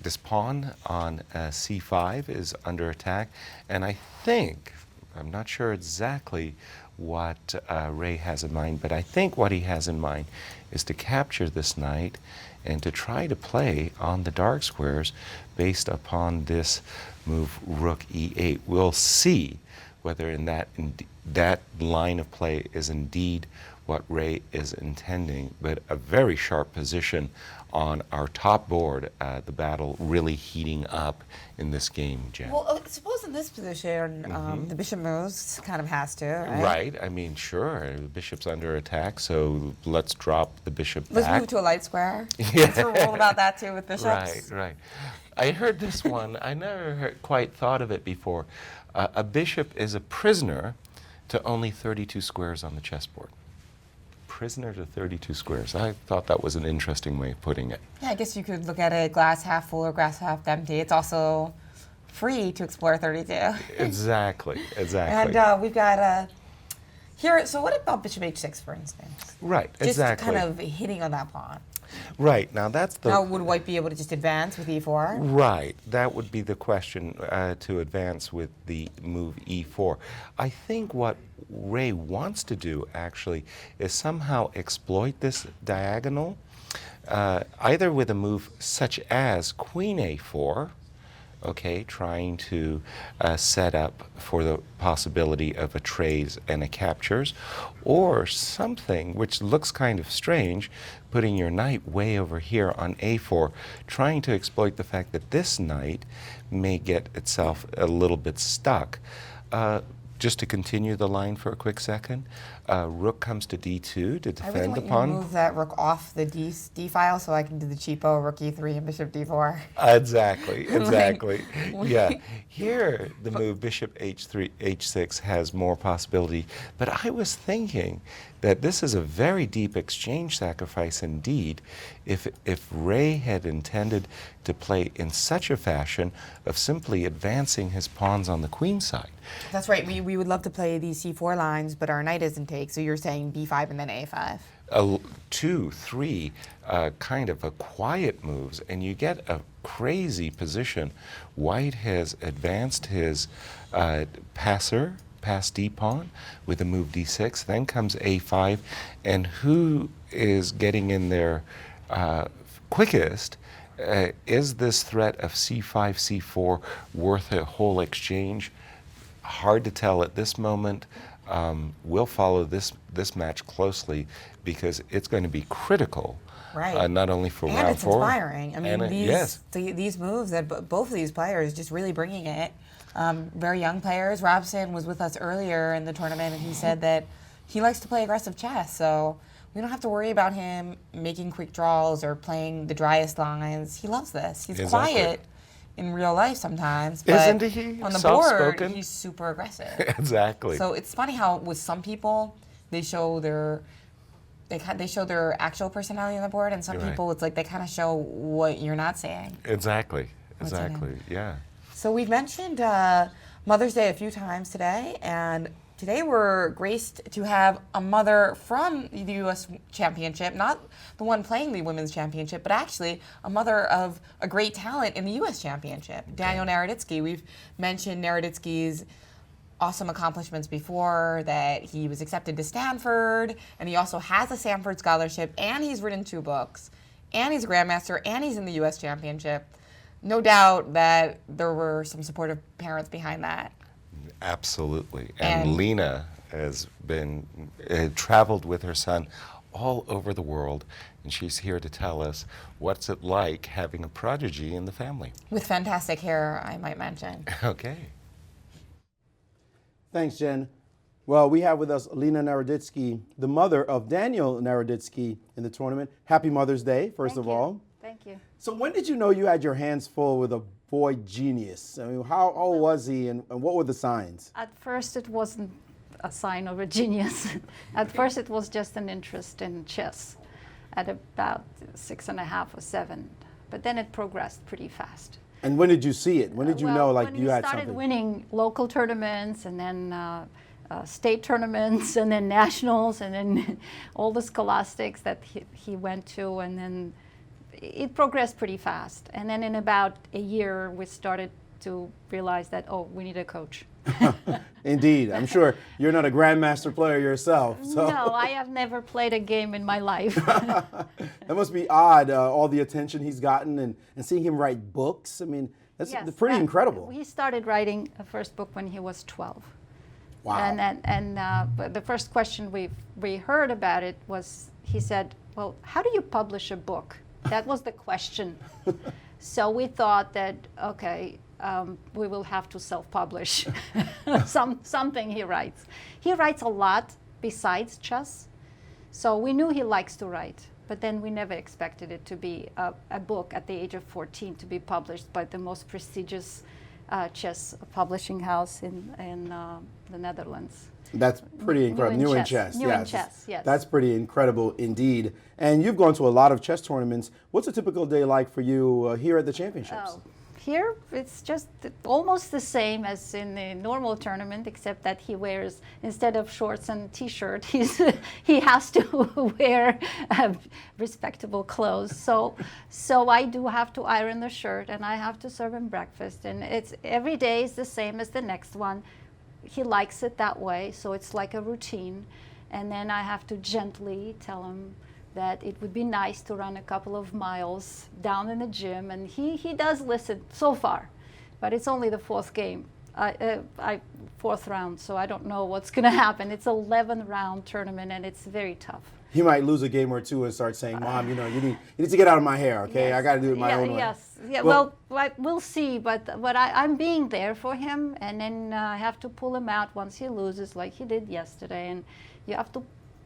this pawn on c5 is under attack, and I think, I'm not sure exactly what Ray has in mind, but I think what he has in mind is to capture this knight and to try to play on the dark squares based upon this move rook e8. We'll see whether in that line of play is indeed what Ray is intending, but a very sharp position on our top board, the battle really heating up in this game, Jen. Well, suppose in this position, the bishop moves, kind of has to, right? Right. I mean, sure, the bishop's under attack, so let's drop the bishop Let's back. move to a light square. Yeah. That's a rule about that too with bishops. Right, right. I heard this one. I never quite thought of it before. A bishop is a prisoner to only 32 squares on the chessboard. Prisoner to 32 squares. I thought that was an interesting way of putting it. Yeah, I guess you could look at it glass half full or glass half empty. It's also free to explore 32. Exactly. And we've got here. So what about Bishop H6, for instance? Right. Just Exactly. kind of hitting on that pawn. Right. Now that's the. Now, would White be able to just advance with E4? Right. That would be the question to advance with the move E4. I think what Ray wants to do actually is somehow exploit this diagonal, either with a move such as Queen A4. Okay, trying to set up for the possibility of a trays and a captures, or something which looks kind of strange, putting your knight way over here on A4, trying to exploit the fact that this knight may get itself a little bit stuck. Just to continue the line for a quick second, rook comes to D2 to defend I really want the you pawn. to move that rook off the D file so I can do the cheapo rook E3 and bishop D4. Exactly. Yeah. Here, the move bishop H3, H6 has more possibility. But I was thinking that this is a very deep exchange sacrifice indeed if Ray had intended to play in such a fashion of simply advancing his pawns on the queen side. That's right. We would love to play these C4 lines, but our knight isn't take, so you're saying B5 and then A5. 2, 3 kind of a quiet moves, and you get a crazy position. White has advanced his passer past D pawn with a move D6, then comes A5, and who is getting in there quickest? Is this threat of C5, C4 worth a whole exchange? Hard to tell at this moment. We'll follow this match closely because it's going to be critical, right? Not only for and round it's 4. inspiring. I mean, Yes. these moves that both of these players just really bringing it. Very young players. Robson was with us earlier in the tournament, and he said that he likes to play aggressive chess. So we don't have to worry about him making quick draws or playing the driest lines. He loves this. He's Exactly. quiet in real life sometimes, but Isn't he? on the board, Soft-spoken? he's super aggressive. Exactly. So it's funny how with some people they show their actual personality on the board, and some Right. people it's like they kind of show what you're not saying. Exactly. What's in it? Exactly. Yeah. So we've mentioned Mother's Day a few times today, and today we're graced to have a mother from the U.S. Championship, not the one playing the Women's Championship, but actually a mother of a great talent in the U.S. Championship, Daniel Naroditsky. We've mentioned Naroditsky's awesome accomplishments before, that he was accepted to Stanford, and he also has a Stanford scholarship, and he's written 2 books, and he's a grandmaster, and he's in the U.S. Championship. No doubt that there were some supportive parents behind that. Absolutely. And And Lena has been traveled with her son all over the world, and she's here to tell us what's it like having a prodigy in the family. With fantastic hair, I might mention. Okay. Thanks, Jen. Well, we have with us Alena Naroditsky, the mother of Daniel Naroditsky in the tournament. Happy Mother's Day, first of all. Thank you. So when did you know you had your hands full with a boy genius? I mean, how old was he, and what were the signs? At first, it wasn't a sign of a genius. At first, it was just an interest in chess at about 6.5 or 7. But then it progressed pretty fast. And when did you see it? When did you know, like, you had when he started something? winning local tournaments, and then state tournaments, and then nationals, and then all the scholastics that he went to, and then it progressed pretty fast. And then in about a year, we started to realize that, oh, we need a coach. Indeed. I'm sure you're not a grandmaster player yourself. So. No, I have never played a game in my life. That must be odd, all the attention he's gotten, and seeing him write books. I mean, that's Yes, pretty incredible. He started writing a first book when he was 12. Wow. But the first question we heard about it was, he said, well, how do you publish a book? That was the question. So we thought that, okay, we will have to self-publish something he writes. He writes a lot besides chess, so we knew he likes to write, but then we never expected it to be a book at the age of 14 to be published by the most prestigious chess publishing house in the Netherlands. That's pretty incredible. New in chess. New in chess, yes. That's pretty incredible indeed. And you've gone to a lot of chess tournaments. What's a typical day like for you here at the championships? Oh, here it's just almost the same as in the normal tournament, except that he wears, instead of shorts and t-shirt, he has to wear respectable clothes. So I do have to iron the shirt, and I have to serve him breakfast, and it's every day is the same as the next one. He likes it that way, so it's like a routine. And then I have to gently tell him that it would be nice to run a couple of miles down in the gym, and he does listen so far, but it's only the fourth game, fourth round, so I don't know what's going to happen. It's an 11-round tournament, and it's very tough. He might lose a game or two and start saying, "Mom, you know, you need to get out of my hair, okay? Yes. I got to do it my own way." Yes, yeah. Well, we'll see, but I'm being there for him, and then I have to pull him out once he loses, like he did yesterday, and you have to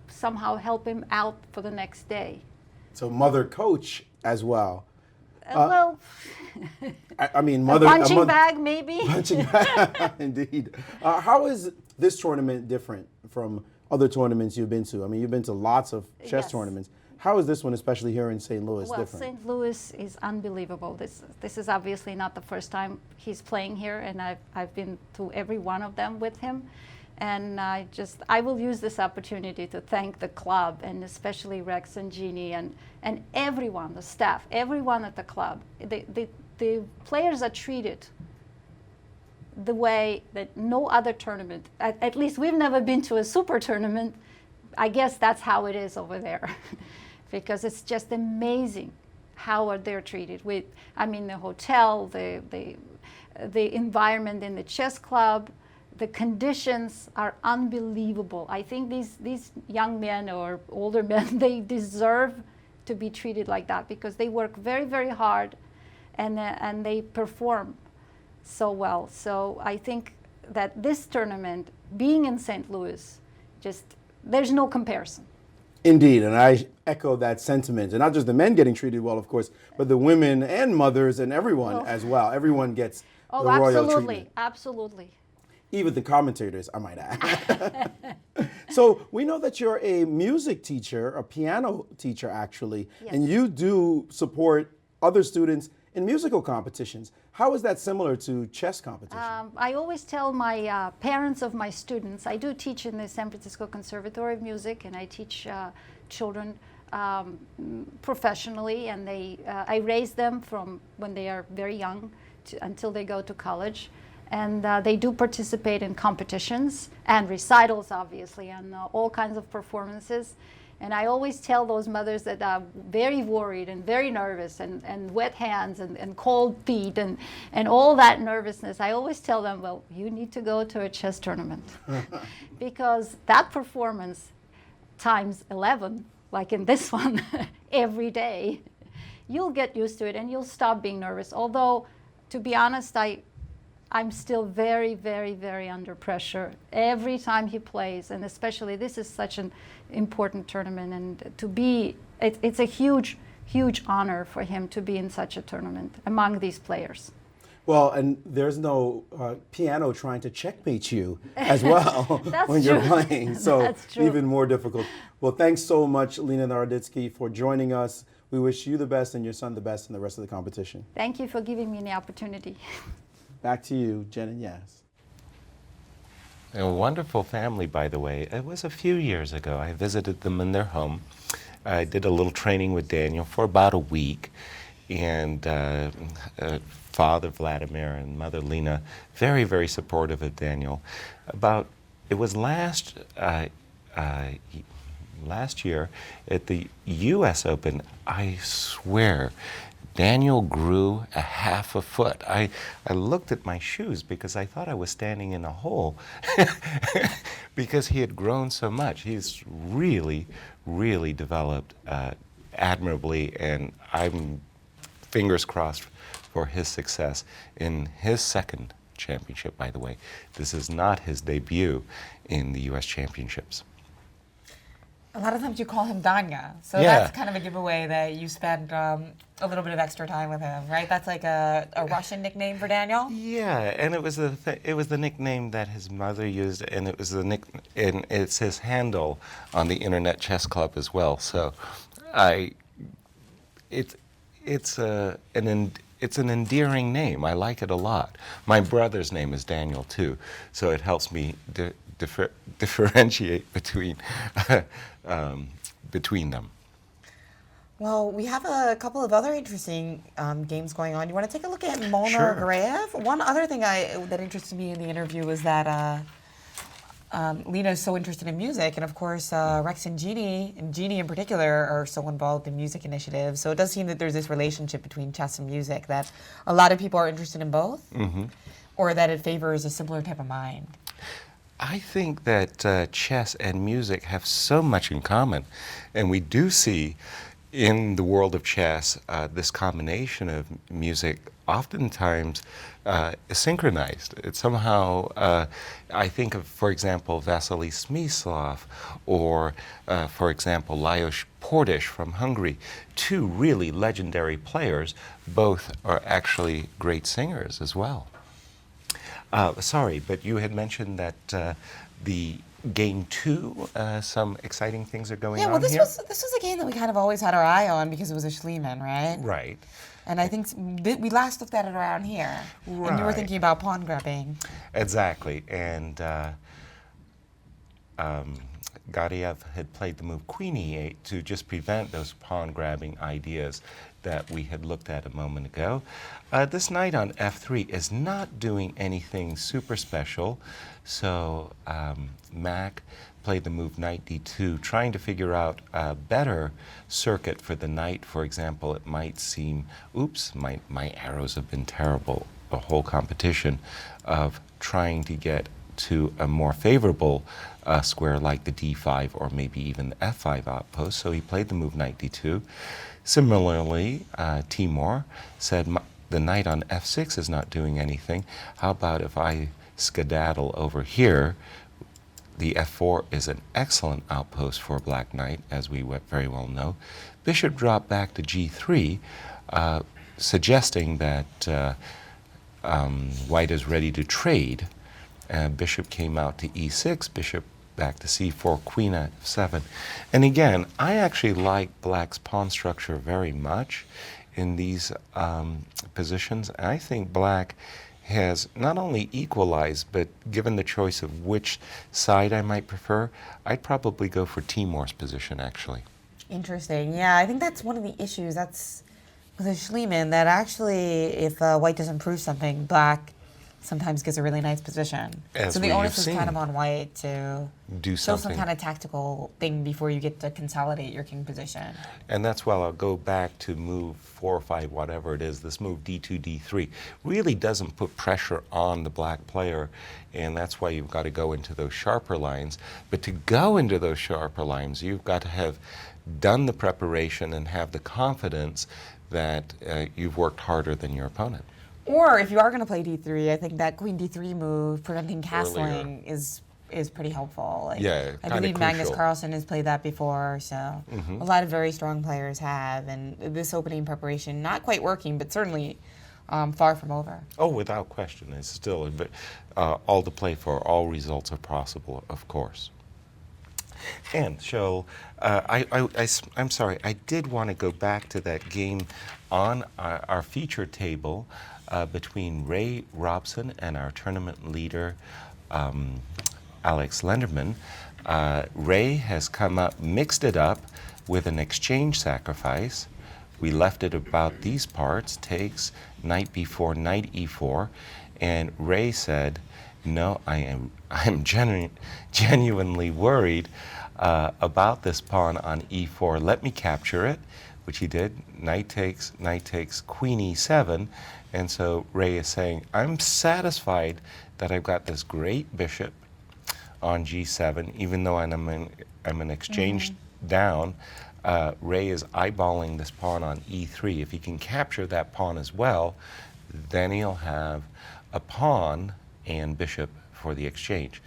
somehow help him out for the next day. So mother coach as well. Well, I mean, a mother punching bag maybe. Punching bag, indeed. How is this tournament different from other tournaments you've been to? I mean, you've been to lots of chess Yes. tournaments. How is this one, especially here in St. Louis, Well, different? St. Louis is unbelievable. This is obviously not the first time he's playing here, and I've been to every one of them with him. And I will use this opportunity to thank the club, and especially Rex and Jeannie and everyone, the staff, everyone at the club. The players are treated the way that no other tournament, at least we've never been to a super tournament. I guess that's how it is over there. Because it's just amazing how they're treated. The hotel, the environment in the chess club, the conditions are unbelievable. I think these young men or older men, they deserve to be treated like that, because they work very, very hard, and they perform so well. So I think that this tournament, being in St. Louis, there's no comparison. Indeed, and I echo that sentiment. And not just the men getting treated well, of course, but the women and mothers and everyone as well. Everyone gets the royal treatment. Absolutely. Even the commentators, I might add. So we know that you're a music teacher, a piano teacher actually, Yes. and you do support other students in musical competitions. How is that similar to chess competition? I always tell my parents of my students, I do teach in the San Francisco Conservatory of Music, and I teach children professionally, and I raise them from when they are very young until they go to college. And they do participate in competitions and recitals, obviously, and all kinds of performances. And I always tell those mothers that are very worried and very nervous, and wet hands and cold feet and all that nervousness, I always tell them, well, you need to go to a chess tournament. Because that performance times 11, like in this one, every day, you'll get used to it and you'll stop being nervous. Although, to be honest, I'm still very, very, very under pressure every time he plays, and especially this is such an important tournament, and it's a huge, huge honor for him to be in such a tournament among these players. Well, and there's no piano trying to checkmate you as well when you're playing, so That's true. even more difficult. Well, thanks so much, Alena Naroditsky, for joining us. We wish you the best and your son the best in the rest of the competition. Thank you for giving me the opportunity. Back to you, Jen and Yas. A wonderful family, by the way. It was a few years ago. I visited them in their home. I did a little training with Daniel for about a week, and Father Vladimir and Mother Lena, very, very supportive of Daniel. It was last year at the U.S. Open, I swear, Daniel grew a half a foot. I looked at my shoes because I thought I was standing in a hole because he had grown so much. He's really, really developed admirably, and I'm fingers crossed for his success in his second championship, by the way. This is not his debut in the U.S. Championships. A lot of times you call him Danya, so Yeah. that's kind of a giveaway that you spend a little bit of extra time with him, right? That's like a Russian nickname for Daniel. Yeah, and it was the nickname that his mother used, and it was and it's his handle on the Internet Chess Club as well. So, it's an it's an endearing name. I like it a lot. My brother's name is Daniel too, so it helps me differentiate between them. Well, we have a couple of other interesting games going on. You want to take a look at Mona Sure. Graev? One other thing that interested me in the interview was that Lena is so interested in music, and of course, Rex and Jeannie in particular, are so involved in music initiatives. So it does seem that there's this relationship between chess and music, that a lot of people are interested in both, or that it favors a similar type of mind. I think that chess and music have so much in common, and we do see in the world of chess this combination of music oftentimes is synchronized. It's somehow, I think of, for example, Vasily Smyslov, or for example, Lajos Portish from Hungary, two really legendary players. Both are actually great singers as well. Sorry, but you had mentioned that the Game 2, some exciting things are going on this here. was a game that we kind of always had our eye on because it was a Schliemann, right? Right. And I think we last looked at it around here. And you were Right. thinking about pawn grabbing. Exactly. And Gariev had played the move Queen E8 to just prevent those pawn grabbing ideas that we had looked at a moment ago. This knight on F3 is not doing anything super special, so Mac played the move Knight D2, trying to figure out a better circuit for the knight. For example, it might seem, oops, my arrows have been terrible, a whole competition of trying to get to a more favorable square like the D5 or maybe even the F5 outpost, so he played the move Knight D2. Similarly, Timur said, the knight on F6 is not doing anything. How about if I skedaddle over here? The F4 is an excellent outpost for a black knight, as we very well know. Bishop dropped back to G3, suggesting that white is ready to trade. Bishop came out to E6, bishop back to C4, queen at F7. And again, I actually like black's pawn structure very much in these positions. And I think black has not only equalized, but given the choice of which side I might prefer, I'd probably go for Timur's position, actually. Interesting. Yeah, I think that's one of the issues. That's with a Schliemann, that actually, if white doesn't prove something, black sometimes gets a really nice position. As so we the have onus is kind seen. of on white to Do show some something. kind of tactical thing before you get to consolidate your king position. And that's why I'll go back to move 4 or 5, whatever it is. This move D2, D3 really doesn't put pressure on the black player, and that's why you've got to go into those sharper lines. But to go into those sharper lines, you've got to have done the preparation and have the confidence that you've worked harder than your opponent. Or if you are going to play D3, I think that queen D3 move, preventing castling, is pretty helpful. Like, Yeah, I kinda believe Magnus crucial. Carlsen has played that before, so a lot of very strong players have. And this opening preparation, not quite working, but certainly far from over. Oh, without question. It's still all to play for. All results are possible, of course. And so, I'm sorry, I did want to go back to that game on our feature table between Ray Robson and our tournament leader, Alex Lenderman. Ray has come up, mixed it up with an exchange sacrifice. We left it about these parts, takes knight b4, knight e4, and Ray said, no, I'm genuinely worried about this pawn on e4. Let me capture it, which he did. Knight takes, queen e7. And so Ray is saying, I'm satisfied that I've got this great bishop on g7, even though I'm an exchange down. Ray is eyeballing this pawn on e3. If he can capture that pawn as well, then he'll have a pawn and bishop for the exchange.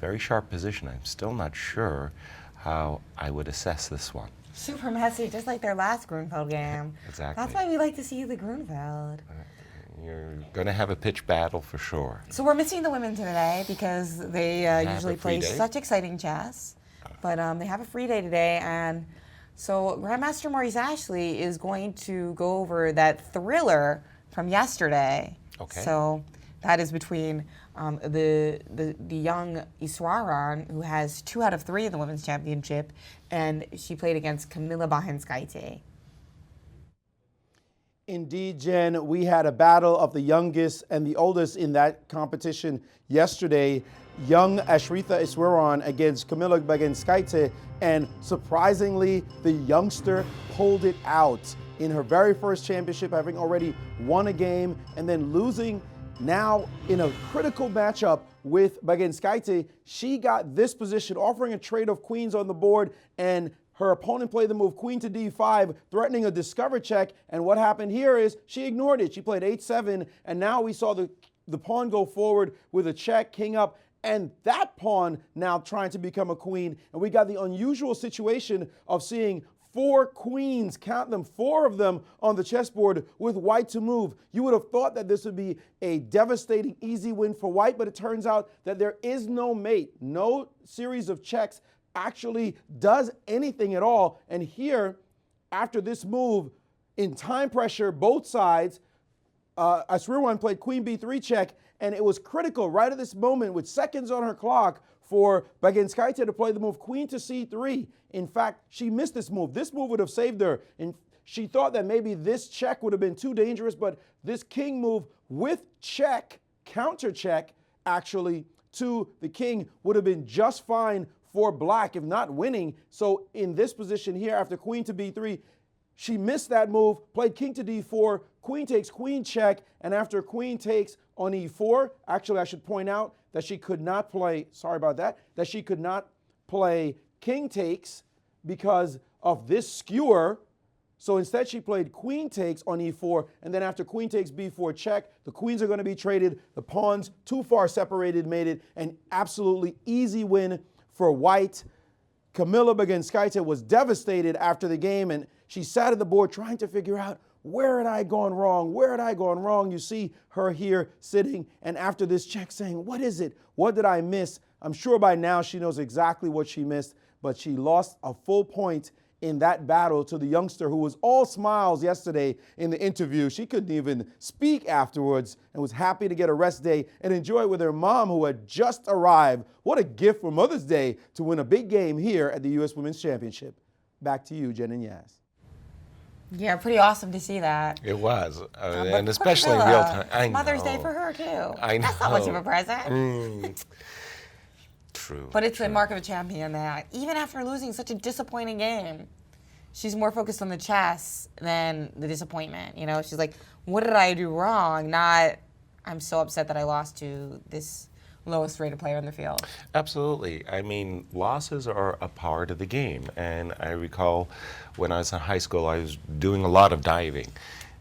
Very sharp position. I'm still not sure how I would assess this one. Super messy, just like their last Grunfeld game. Exactly. That's why we like to see the Grunfeld. You're going to have a pitch battle for sure. So we're missing the women today because they have usually a free play day? such exciting chess. But they have a free day today, and So Grandmaster Maurice Ashley is going to go over that thriller from yesterday. Okay. So that is between the young Iswaran, who has 2 out of 3 in the women's championship, and she played against Kamila Bahenskaite. Indeed, Jen, we had a battle of the youngest and the oldest in that competition yesterday. Young Ashritha Iswaran against Kamila Bahenskaite, and surprisingly, the youngster pulled it out in her very first championship, having already won a game and then losing now in a critical matchup with Bahenskaite. She got this position, offering a trade of queens on the board, and her opponent played the move queen to d5, threatening a discover check. And what happened here is she ignored it. She played 8-7, and now we saw the pawn go forward with a check, king up, and that pawn now trying to become a queen. And we got the unusual situation of seeing 4 queens, count them, 4 of them on the chessboard with white to move. You would have thought that this would be a devastating, easy win for white, but it turns out that there is no mate. No series of checks actually does anything at all. And here, after this move, in time pressure, both sides, Iswaran played queen b3 check, and it was critical right at this moment with seconds on her clock for Bahenskaite to play the move queen to c3. In fact, she missed this move. This move would have saved her. And she thought that maybe this check would have been too dangerous, but this king move with check, counter check, actually, to the king would have been just fine for black, if not winning. So in this position here, after queen to b3, she missed that move, played king to d4, queen takes queen check, and after queen takes on e4, actually I should point out that she could not play, sorry about that, that she could not play king takes because of this skewer. So instead she played queen takes on e4, and then after queen takes b4 check, the queens are going to be traded, the pawns too far separated made it an absolutely easy win for white. Kamila Bahenskaite was devastated after the game, and she sat at the board trying to figure out, where had I gone wrong? Where had I gone wrong? You see her here sitting, and after this check saying, what is it? What did I miss? I'm sure by now she knows exactly what she missed, but she lost a full point in that battle to the youngster who was all smiles yesterday in the interview. She couldn't even speak afterwards and was happy to get a rest day and enjoy it with her mom, who had just arrived. What a gift for Mother's Day to win a big game here at the U.S. Women's Championship. Back to you, Jen and Yaz. Yeah, pretty awesome to see that. It was, But and poor especially in Camilla, real time. I Mother's Day know. for her, too. I That's not much of know. a present. True. But it's true. a mark of a champion that even after losing such a disappointing game, she's more focused on the chess than the disappointment. You know, she's like, what did I do wrong? Not, I'm so upset that I lost to this lowest rated player in the field. Absolutely. I mean, losses are a part of the game. And I recall when I was in high school, I was doing a lot of diving.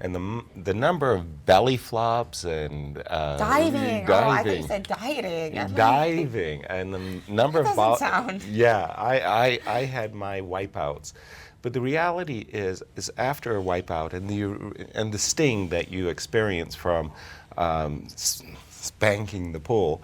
And the number of belly flops and Diving. Oh, I thought you said dieting. I'm like, diving, and the number That of doesn't sound- Yeah, I had my wipeouts. But the reality is after a wipeout and the sting that you experience from spanking the pool,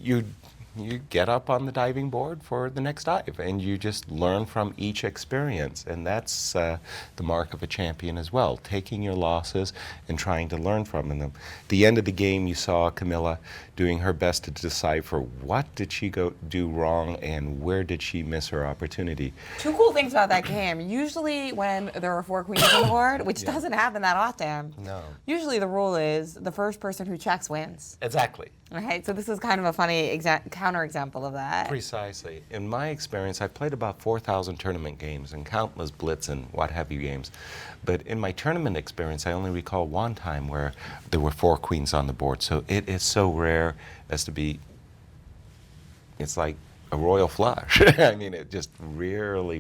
you get up on the diving board for the next dive, and you just learn from each experience. And that's the mark of a champion as well, taking your losses and trying to learn from them. At the end of the game, you saw Kamila doing her best to decipher what did she do wrong and where did she miss her opportunity. 2 cool things about that game. Usually when there are 4 queens on the board, which doesn't happen that often, No. usually the rule is the first person who checks wins. Exactly. Right? So this is kind of a funny counterexample of that. Precisely. In my experience, I've played about 4,000 tournament games and countless blitz and what have you games. But in my tournament experience, I only recall one time where there were 4 queens on the board. So it is so rare as to be, it's like a royal flush. I mean, it just rarely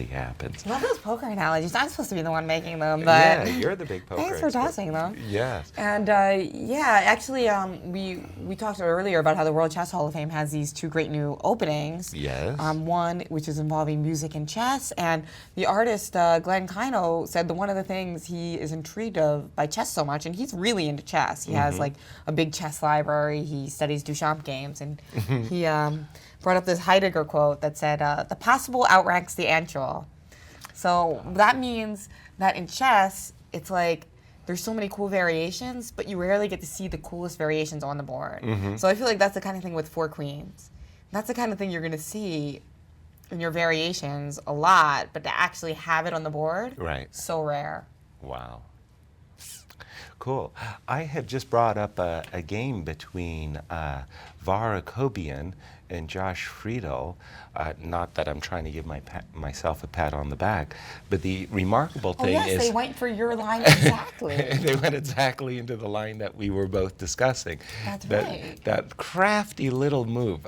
happens. I love those poker analogies. I'm supposed to be the one making them, Yeah, but you're the big poker thanks for expert. tossing them. Yes. And yeah, actually, we talked earlier about how the World Chess Hall of Fame has these 2 great new openings. Yes. One which is involving music and chess, and the artist Glenn Kino said that one of the things he is intrigued of by chess so much, and he's really into chess. He has like a big chess library. He studies Duchamp games, and he brought up this Heidegger quote that said, "The possible outranks the actual." So that means that in chess, it's like there's so many cool variations, but you rarely get to see the coolest variations on the board. So I feel like that's the kind of thing with 4 queens. That's the kind of thing you're going to see in your variations a lot, but to actually have it on the board, Right. so rare. Wow. Cool. I had just brought up a game between Vara Kobian and Josh Friedel. Not that I'm trying to give myself a pat on the back, but the remarkable Oh thing yes, is they went for your line exactly. they went exactly into the line that we were both discussing. That's that, right. That crafty little move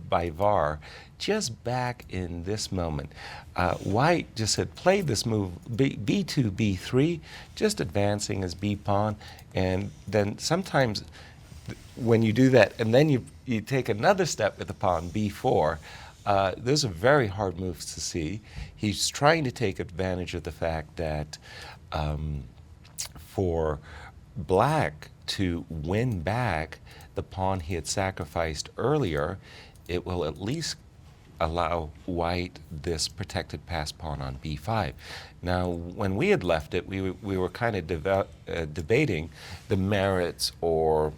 by Var, just back in this moment. White just had played this move, B2, B3, just advancing as B pawn, and then sometimes when you do that, and then you take another step with the pawn, B4, those are very hard moves to see. He's trying to take advantage of the fact that for black to win back the pawn he had sacrificed earlier, it will at least allow white this protected pass pawn on b5. Now, when we had left it, we were kind of debating the merits or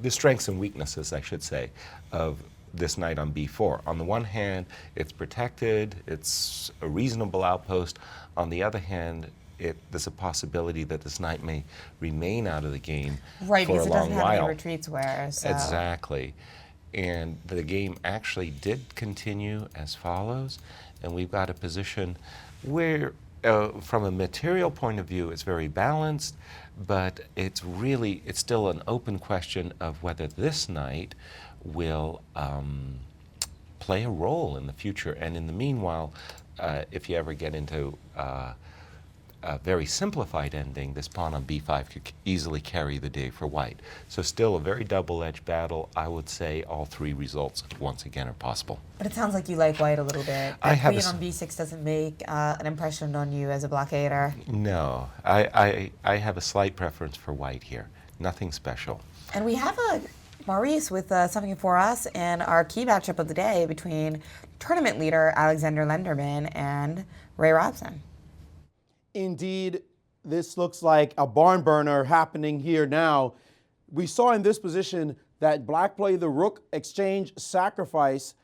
the strengths and weaknesses, I should say, of this knight on b4. On the one hand, it's protected, it's a reasonable outpost. On the other hand, there's a possibility that this knight may remain out of the game Right, for a because it long doesn't have while. any retreats where. So. Exactly. And the game actually did continue as follows, and we've got a position where, from a material point of view, it's very balanced, but it's still an open question of whether this knight will play a role in the future. And in the meanwhile, if you ever get into a very simplified ending, this pawn on b5 could easily carry the day for white. So still a very double-edged battle. I would say all 3 results once again are possible. But it sounds like you like white a little bit. I That have queen on b6 doesn't make an impression on you as a blockader. No, I have a slight preference for white here. Nothing special. And we have Maurice with something for us and our key matchup of the day between tournament leader Alexander Lenderman and Ray Robson. Indeed, this looks like a barn burner happening here now. We saw in this position that black played the rook exchange sacrifice.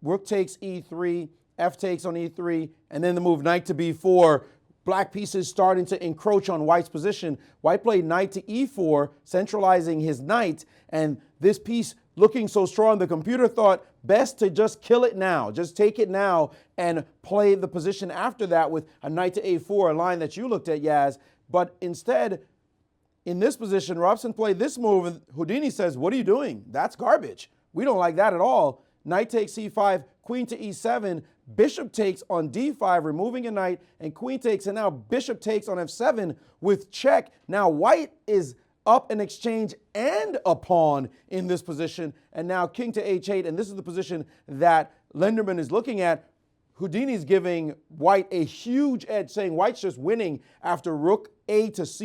Rook takes e3, f takes on e3, and then the move knight to b4. Black pieces starting to encroach on white's position. White played knight to e4, centralizing his knight, and this piece looking so strong, the computer thought best to just kill it now, just take it now and play the position after that with a knight to a4, a line that you looked at, Yaz. But instead, in this position, Robson played this move, and Houdini says, what are you doing? That's garbage. We don't like that at all. Knight takes c5, queen to e7, bishop takes on d5, removing a knight, and queen takes, and now bishop takes on f7 with check. Now white is up an exchange and a pawn in this position, and now king to h8, and this is the position that Lenderman is looking at. Houdini's giving white a huge edge, saying white's just winning after rook a to c.